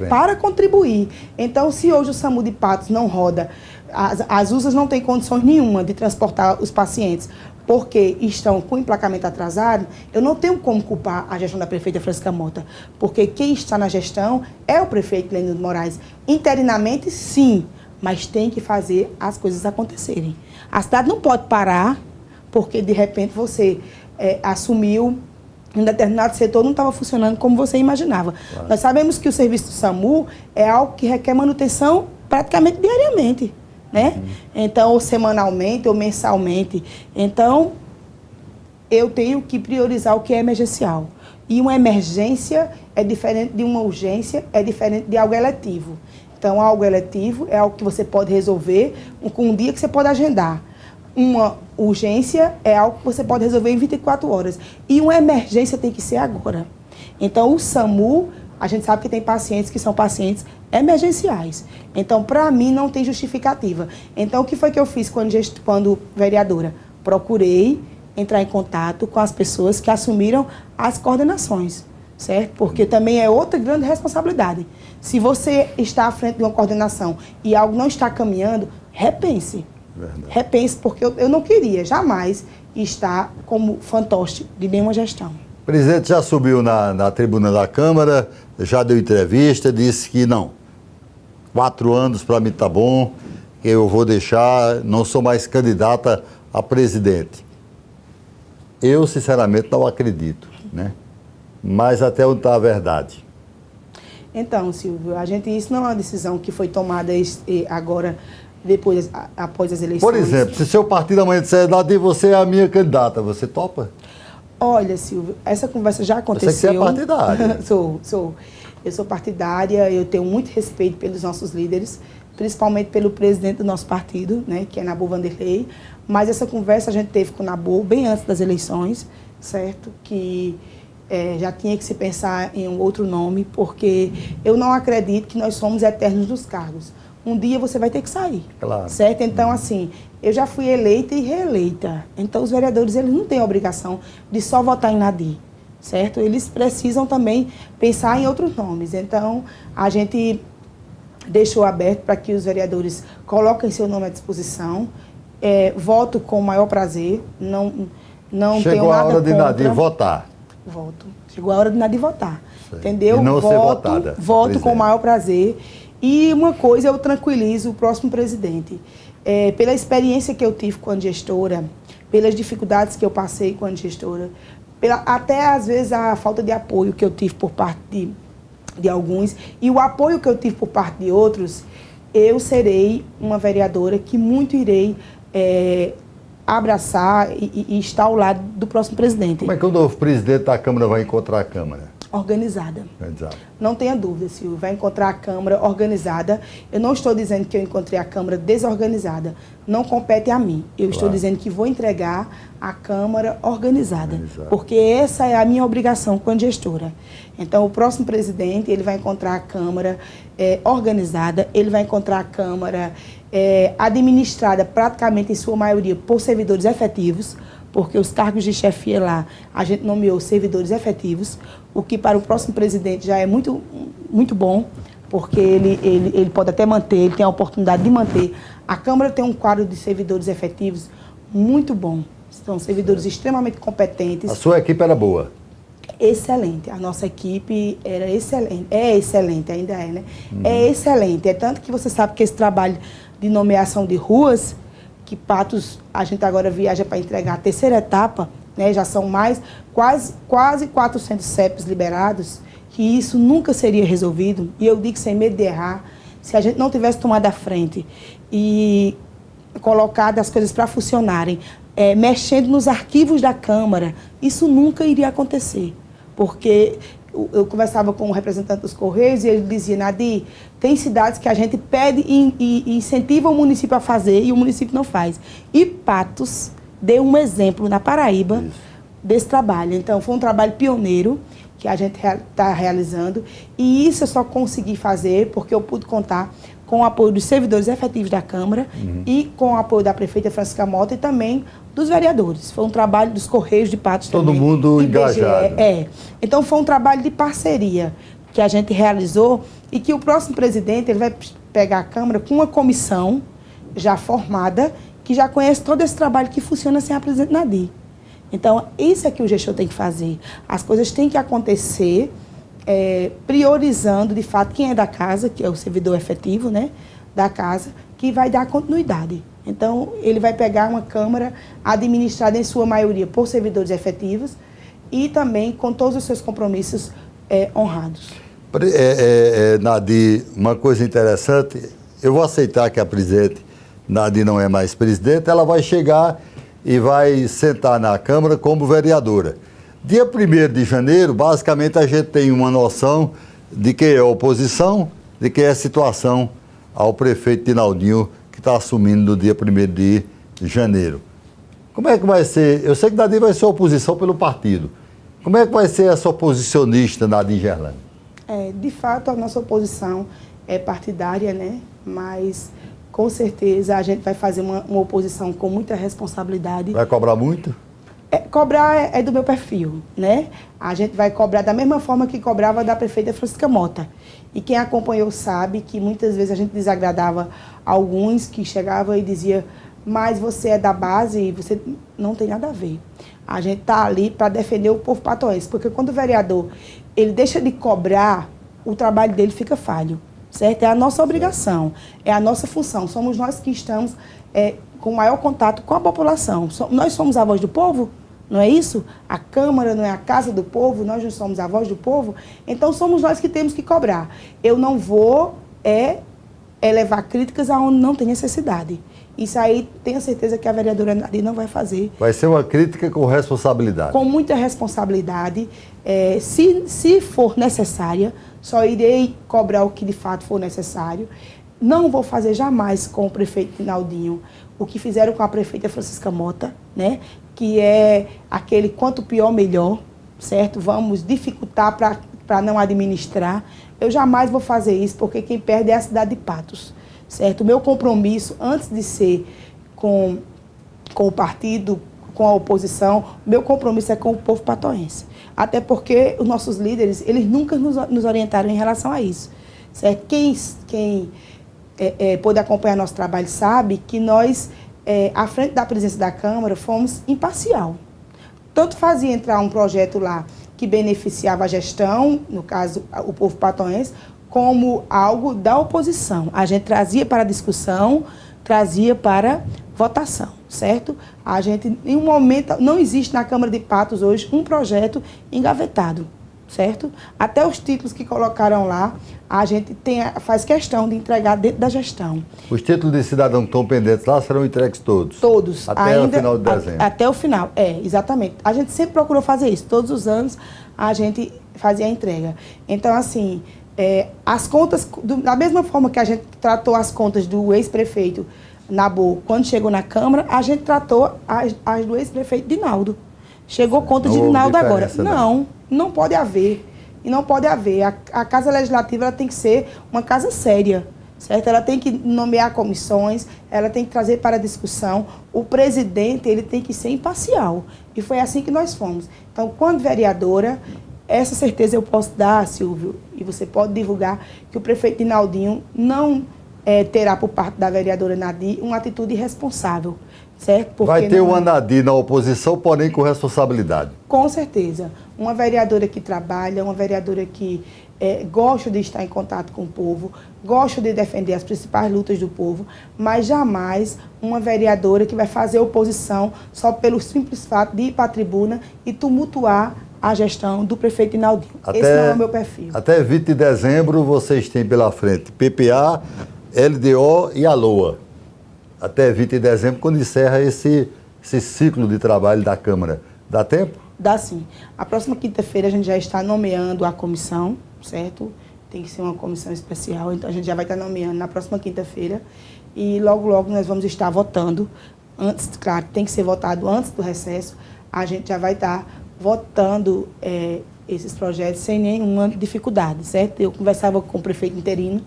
[SPEAKER 2] para contribuir. Então, se hoje o SAMU de Patos não roda, as USAs não têm condições nenhuma de transportar os pacientes porque estão com emplacamento atrasado, eu não tenho como culpar a gestão da prefeita Francisca Mota, porque quem está na gestão é o prefeito Lênio de Moraes. Interinamente, sim, mas tem que fazer as coisas acontecerem. A cidade não pode parar porque, de repente, você assumiu um determinado setor não estava funcionando como você imaginava. Claro. Nós sabemos que o serviço do SAMU é algo que requer manutenção praticamente diariamente, né? Então, ou semanalmente, ou mensalmente. Então, eu tenho que priorizar o que é emergencial. E uma emergência é diferente de uma urgência, é diferente de algo eletivo. Então, algo eletivo é algo que você pode resolver com um dia que você pode agendar. Uma urgência é algo que você pode resolver em 24 horas. E uma emergência tem que ser agora. Então, o SAMU, a gente sabe que tem pacientes que são pacientes emergenciais. Então, para mim, não tem justificativa. Então, o que foi que eu fiz quando vereadora? Procurei entrar em contato com as pessoas que assumiram as coordenações, certo? Porque também é outra grande responsabilidade. Se você está à frente de uma coordenação e algo não está caminhando, repense. Verdade. Repense, porque eu não queria jamais estar como fantoche de nenhuma gestão.
[SPEAKER 1] O presidente já subiu na tribuna da Câmara, já deu entrevista, disse que não. 4 anos para mim tá bom, eu vou deixar, não sou mais candidata a presidente. Eu, sinceramente, não acredito, né? Mas até onde está a verdade?
[SPEAKER 2] Então, Silvio, isso não é uma decisão que foi tomada agora, após as eleições.
[SPEAKER 1] Por exemplo, se seu partido amanhã disser, Nadir, você é a minha candidata, você topa?
[SPEAKER 2] Olha, Silvio, essa conversa já aconteceu.
[SPEAKER 1] Você é partidária.
[SPEAKER 2] Sou. Eu sou partidária, eu tenho muito respeito pelos nossos líderes, principalmente pelo presidente do nosso partido, né, que é Nabu Vanderlei. Mas essa conversa a gente teve com o Nabu bem antes das eleições, certo? Que já tinha que se pensar em um outro nome, porque eu não acredito que nós somos eternos nos cargos. Um dia você vai ter que sair, claro, certo? Então, assim, eu já fui eleita e reeleita. Então, os vereadores, eles não têm a obrigação de só votar em Nadir, certo? Eles precisam também pensar em outros nomes. Então, a gente deixou aberto para que os vereadores coloquem seu nome à disposição. Voto com o maior prazer. Não tenho nada contra.
[SPEAKER 1] Chegou a hora de Nadir votar.
[SPEAKER 2] Voto. Chegou a hora de Nadir votar. Sei. Entendeu?
[SPEAKER 1] E não ser votada.
[SPEAKER 2] Voto com o maior prazer. E uma coisa, eu tranquilizo o próximo presidente. Pela experiência que eu tive com a gestora, pelas dificuldades que eu passei com a gestora, até às vezes a falta de apoio que eu tive por parte de alguns e o apoio que eu tive por parte de outros, eu serei uma vereadora que muito irei abraçar e estar ao lado do próximo presidente.
[SPEAKER 1] Como é que o novo presidente da Câmara vai encontrar a Câmara?
[SPEAKER 2] Organizada. Não tenha dúvida, Silvio, vai encontrar a Câmara organizada. Eu não estou dizendo que eu encontrei a Câmara desorganizada. Não compete a mim. Eu estou dizendo que vou entregar a Câmara organizada. Porque essa é a minha obrigação como gestora. Então, o próximo presidente, ele vai encontrar a Câmara organizada, ele vai encontrar a Câmara administrada praticamente em sua maioria por servidores efetivos, porque os cargos de chefia lá, a gente nomeou servidores efetivos, o que para o próximo presidente já é muito, muito bom, porque ele pode até manter, ele tem a oportunidade de manter. A Câmara tem um quadro de servidores efetivos muito bom. São servidores extremamente competentes.
[SPEAKER 1] A sua equipe era boa?
[SPEAKER 2] Excelente. A nossa equipe era excelente. É excelente, ainda é, né? É excelente. É tanto que você sabe que esse trabalho de nomeação de ruas, que Patos, a gente agora viaja para entregar a terceira etapa, né? Já são quase 400 CEPs liberados, que isso nunca seria resolvido. E eu digo sem medo de errar, se a gente não tivesse tomado a frente e colocado as coisas para funcionarem, mexendo nos arquivos da Câmara, isso nunca iria acontecer. Porque eu conversava com um representante dos Correios e ele dizia, Nadir, tem cidades que a gente pede e incentiva o município a fazer e o município não faz. E Patos deu um exemplo na Paraíba desse trabalho. Então, foi um trabalho pioneiro que a gente está realizando e isso eu só consegui fazer porque eu pude contar com o apoio dos servidores efetivos da Câmara e com o apoio da prefeita Francisca Mota e também dos vereadores. Foi um trabalho dos Correios de Patos
[SPEAKER 1] Todo
[SPEAKER 2] também.
[SPEAKER 1] mundo engajado.
[SPEAKER 2] Então, foi um trabalho de parceria que a gente realizou e que o próximo presidente ele vai pegar a Câmara com uma comissão já formada que já conhece todo esse trabalho que funciona sem a presidente Nadir. Então, isso é que o gestor tem que fazer. As coisas têm que acontecer priorizando, de fato, quem é da casa, que é o servidor efetivo, né, da casa, que vai dar continuidade. Então, ele vai pegar uma Câmara administrada, em sua maioria, por servidores efetivos e também com todos os seus compromissos honrados.
[SPEAKER 1] Nadir, uma coisa interessante, eu vou aceitar que a presidente Nadir não é mais presidente, ela vai chegar e vai sentar na Câmara como vereadora. Dia 1º de janeiro, basicamente, a gente tem uma noção de quem é a oposição, de quem é a situação ao prefeito Dinaldinho, que está assumindo no dia 1º de janeiro. Como é que vai ser? Eu sei que Nadir vai ser oposição pelo partido. Como é que vai ser essa oposicionista, Nadir Gerlane?
[SPEAKER 2] De fato, a nossa oposição é partidária, né? Mas, com certeza, a gente vai fazer uma oposição com muita responsabilidade.
[SPEAKER 1] Vai cobrar muito?
[SPEAKER 2] Cobrar é do meu perfil, né? A gente vai cobrar da mesma forma que cobrava da prefeita Francisca Mota. E quem acompanhou sabe que muitas vezes a gente desagradava alguns que chegavam e dizia, mas você é da base e você não tem nada a ver. A gente está ali para defender o povo patoense, porque quando o vereador ele deixa de cobrar, o trabalho dele fica falho, certo? É a nossa obrigação, é a nossa função. Somos nós que estamos com maior contato com a população. Nós somos a voz do povo, não é isso? A Câmara não é a casa do povo, nós não somos a voz do povo, então somos nós que temos que cobrar. Eu não vou levar críticas aonde não tem necessidade. Isso aí, tenho certeza que a vereadora Nadir não vai fazer.
[SPEAKER 1] Vai ser uma crítica com responsabilidade.
[SPEAKER 2] Com muita responsabilidade. Se for necessária, só irei cobrar o que de fato for necessário. Não vou fazer jamais com o prefeito Dinaldinho o que fizeram com a prefeita Francisca Mota, né? Que é aquele quanto pior, melhor, certo? Vamos dificultar para não administrar. Eu jamais vou fazer isso, porque quem perde é a cidade de Patos, certo? O meu compromisso, antes de ser com o partido, com a oposição, meu compromisso é com o povo patoense. Até porque os nossos líderes, eles nunca nos orientaram em relação a isso, certo? Quem pôde acompanhar nosso trabalho sabe que nós, à frente da presidência da Câmara, fomos imparcial. Tanto fazia entrar um projeto lá que beneficiava a gestão, no caso, o povo patoense, como algo da oposição. A gente trazia para discussão, trazia para votação, certo? A gente, em um momento, não existe na Câmara de Patos hoje um projeto engavetado, certo? Até os títulos que colocaram lá, a gente faz questão de entregar dentro da gestão.
[SPEAKER 1] Os títulos de cidadão que estão pendentes lá serão entregues todos?
[SPEAKER 2] Todos.
[SPEAKER 1] Até o final de dezembro?
[SPEAKER 2] Até o final, exatamente. A gente sempre procurou fazer isso. Todos os anos a gente fazia a entrega. Então, assim, as contas, da mesma forma que a gente tratou as contas do ex-prefeito Nabor, quando chegou na Câmara, a gente tratou as do ex-prefeito Dinaldo. Chegou conta de Dinaldo agora. Não pode haver. E não pode haver. A Casa Legislativa ela tem que ser uma casa séria, certo? Ela tem que nomear comissões, ela tem que trazer para discussão. O presidente ele tem que ser imparcial. E foi assim que nós fomos. Então, quando vereadora, essa certeza eu posso dar, Silvio, e você pode divulgar, que o prefeito Dinaldinho não terá por parte da vereadora Nadir uma atitude irresponsável, certo? Porque
[SPEAKER 1] vai ter
[SPEAKER 2] não...
[SPEAKER 1] uma Nadir na oposição, porém com responsabilidade.
[SPEAKER 2] Com certeza. Uma vereadora que trabalha, uma vereadora que gosta de estar em contato com o povo, gosta de defender as principais lutas do povo, mas jamais uma vereadora que vai fazer oposição só pelo simples fato de ir para a tribuna e tumultuar a gestão do prefeito Inaldinho. Esse não é o meu perfil.
[SPEAKER 1] Até 20 de dezembro vocês têm pela frente PPA, LDO e a LOA. Até 20 de dezembro, quando encerra esse ciclo de trabalho da Câmara. Dá tempo?
[SPEAKER 2] Dá sim. A próxima quinta-feira a gente já está nomeando a comissão, certo? Tem que ser uma comissão especial, então a gente já vai estar nomeando na próxima quinta-feira. E logo, logo nós vamos estar votando. Antes, claro, tem que ser votado antes do recesso. A gente já vai estar votando esses projetos sem nenhuma dificuldade, certo? Eu conversava com o prefeito interino,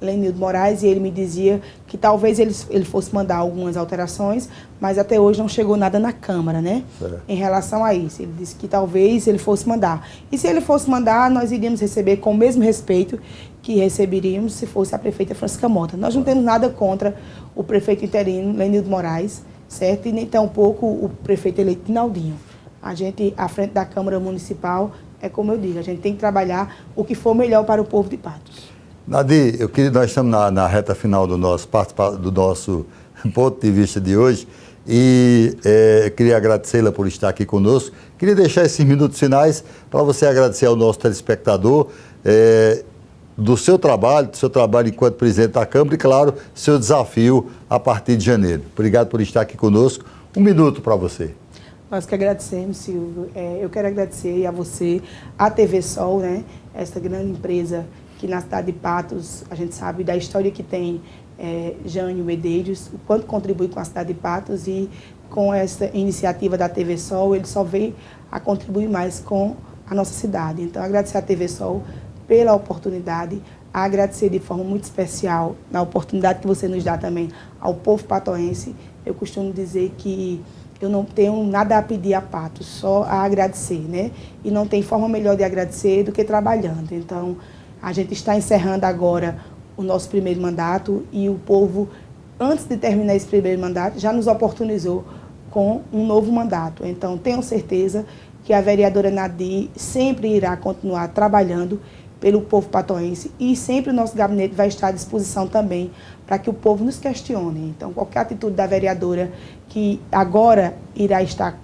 [SPEAKER 2] Lenildo Moraes, e ele me dizia que talvez ele fosse mandar algumas alterações, mas até hoje não chegou nada na Câmara, né? Em relação a isso. Ele disse que talvez ele fosse mandar. E se ele fosse mandar, nós iríamos receber com o mesmo respeito que receberíamos se fosse a prefeita Francisca Mota. Nós não temos nada contra o prefeito interino, Lenildo Moraes, certo? E nem tampouco o prefeito eleito Inaldinho. A gente, à frente da Câmara Municipal, é como eu digo, a gente tem que trabalhar o que for melhor para o povo de Patos.
[SPEAKER 1] Nadir, nós estamos na reta final do nosso ponto de vista de hoje e queria agradecê-la por estar aqui conosco. Queria deixar esses minutos finais para você agradecer ao nosso telespectador do seu trabalho enquanto presidente da Câmara e, claro, seu desafio a partir de janeiro. Obrigado por estar aqui conosco. Um minuto para você.
[SPEAKER 2] Nós que agradecemos, Silvio. Eu quero agradecer a você, a TV Sol, né? Essa grande empresa que na cidade de Patos, a gente sabe da história que tem Jânio Medeiros, o quanto contribui com a cidade de Patos, e com essa iniciativa da TV Sol, ele só vem a contribuir mais com a nossa cidade. Então, agradecer à TV Sol pela oportunidade, agradecer de forma muito especial na oportunidade que você nos dá também ao povo patoense. Eu costumo dizer que eu não tenho nada a pedir a Patos, só a agradecer, né? E não tem forma melhor de agradecer do que trabalhando. Então, a gente está encerrando agora o nosso primeiro mandato e o povo, antes de terminar esse primeiro mandato, já nos oportunizou com um novo mandato. Então, tenho certeza que a vereadora Nadir sempre irá continuar trabalhando pelo povo patoense e sempre o nosso gabinete vai estar à disposição também para que o povo nos questione. Então, qualquer atitude da vereadora que agora irá estar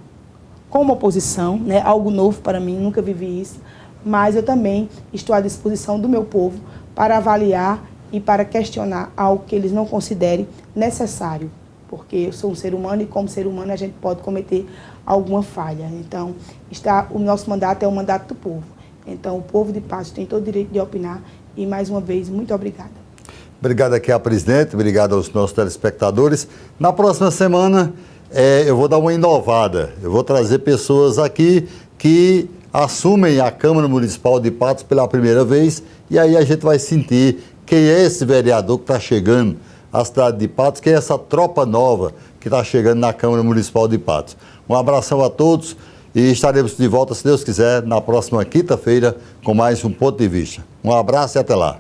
[SPEAKER 2] como oposição, né, algo novo para mim, nunca vivi isso, mas eu também estou à disposição do meu povo para avaliar e para questionar algo que eles não considerem necessário, porque eu sou um ser humano e como ser humano a gente pode cometer alguma falha. Então, o nosso mandato é o mandato do povo. Então, o povo de Patos tem todo o direito de opinar e, mais uma vez, muito obrigada.
[SPEAKER 1] Obrigado aqui à presidente, obrigado aos nossos telespectadores. Na próxima semana, eu vou dar uma inovada. Eu vou trazer pessoas aqui que assumem a Câmara Municipal de Patos pela primeira vez e aí a gente vai sentir quem é esse vereador que está chegando à cidade de Patos, quem é essa tropa nova que está chegando na Câmara Municipal de Patos. Um abração a todos e estaremos de volta, se Deus quiser, na próxima quinta-feira com mais um ponto de vista. Um abraço e até lá.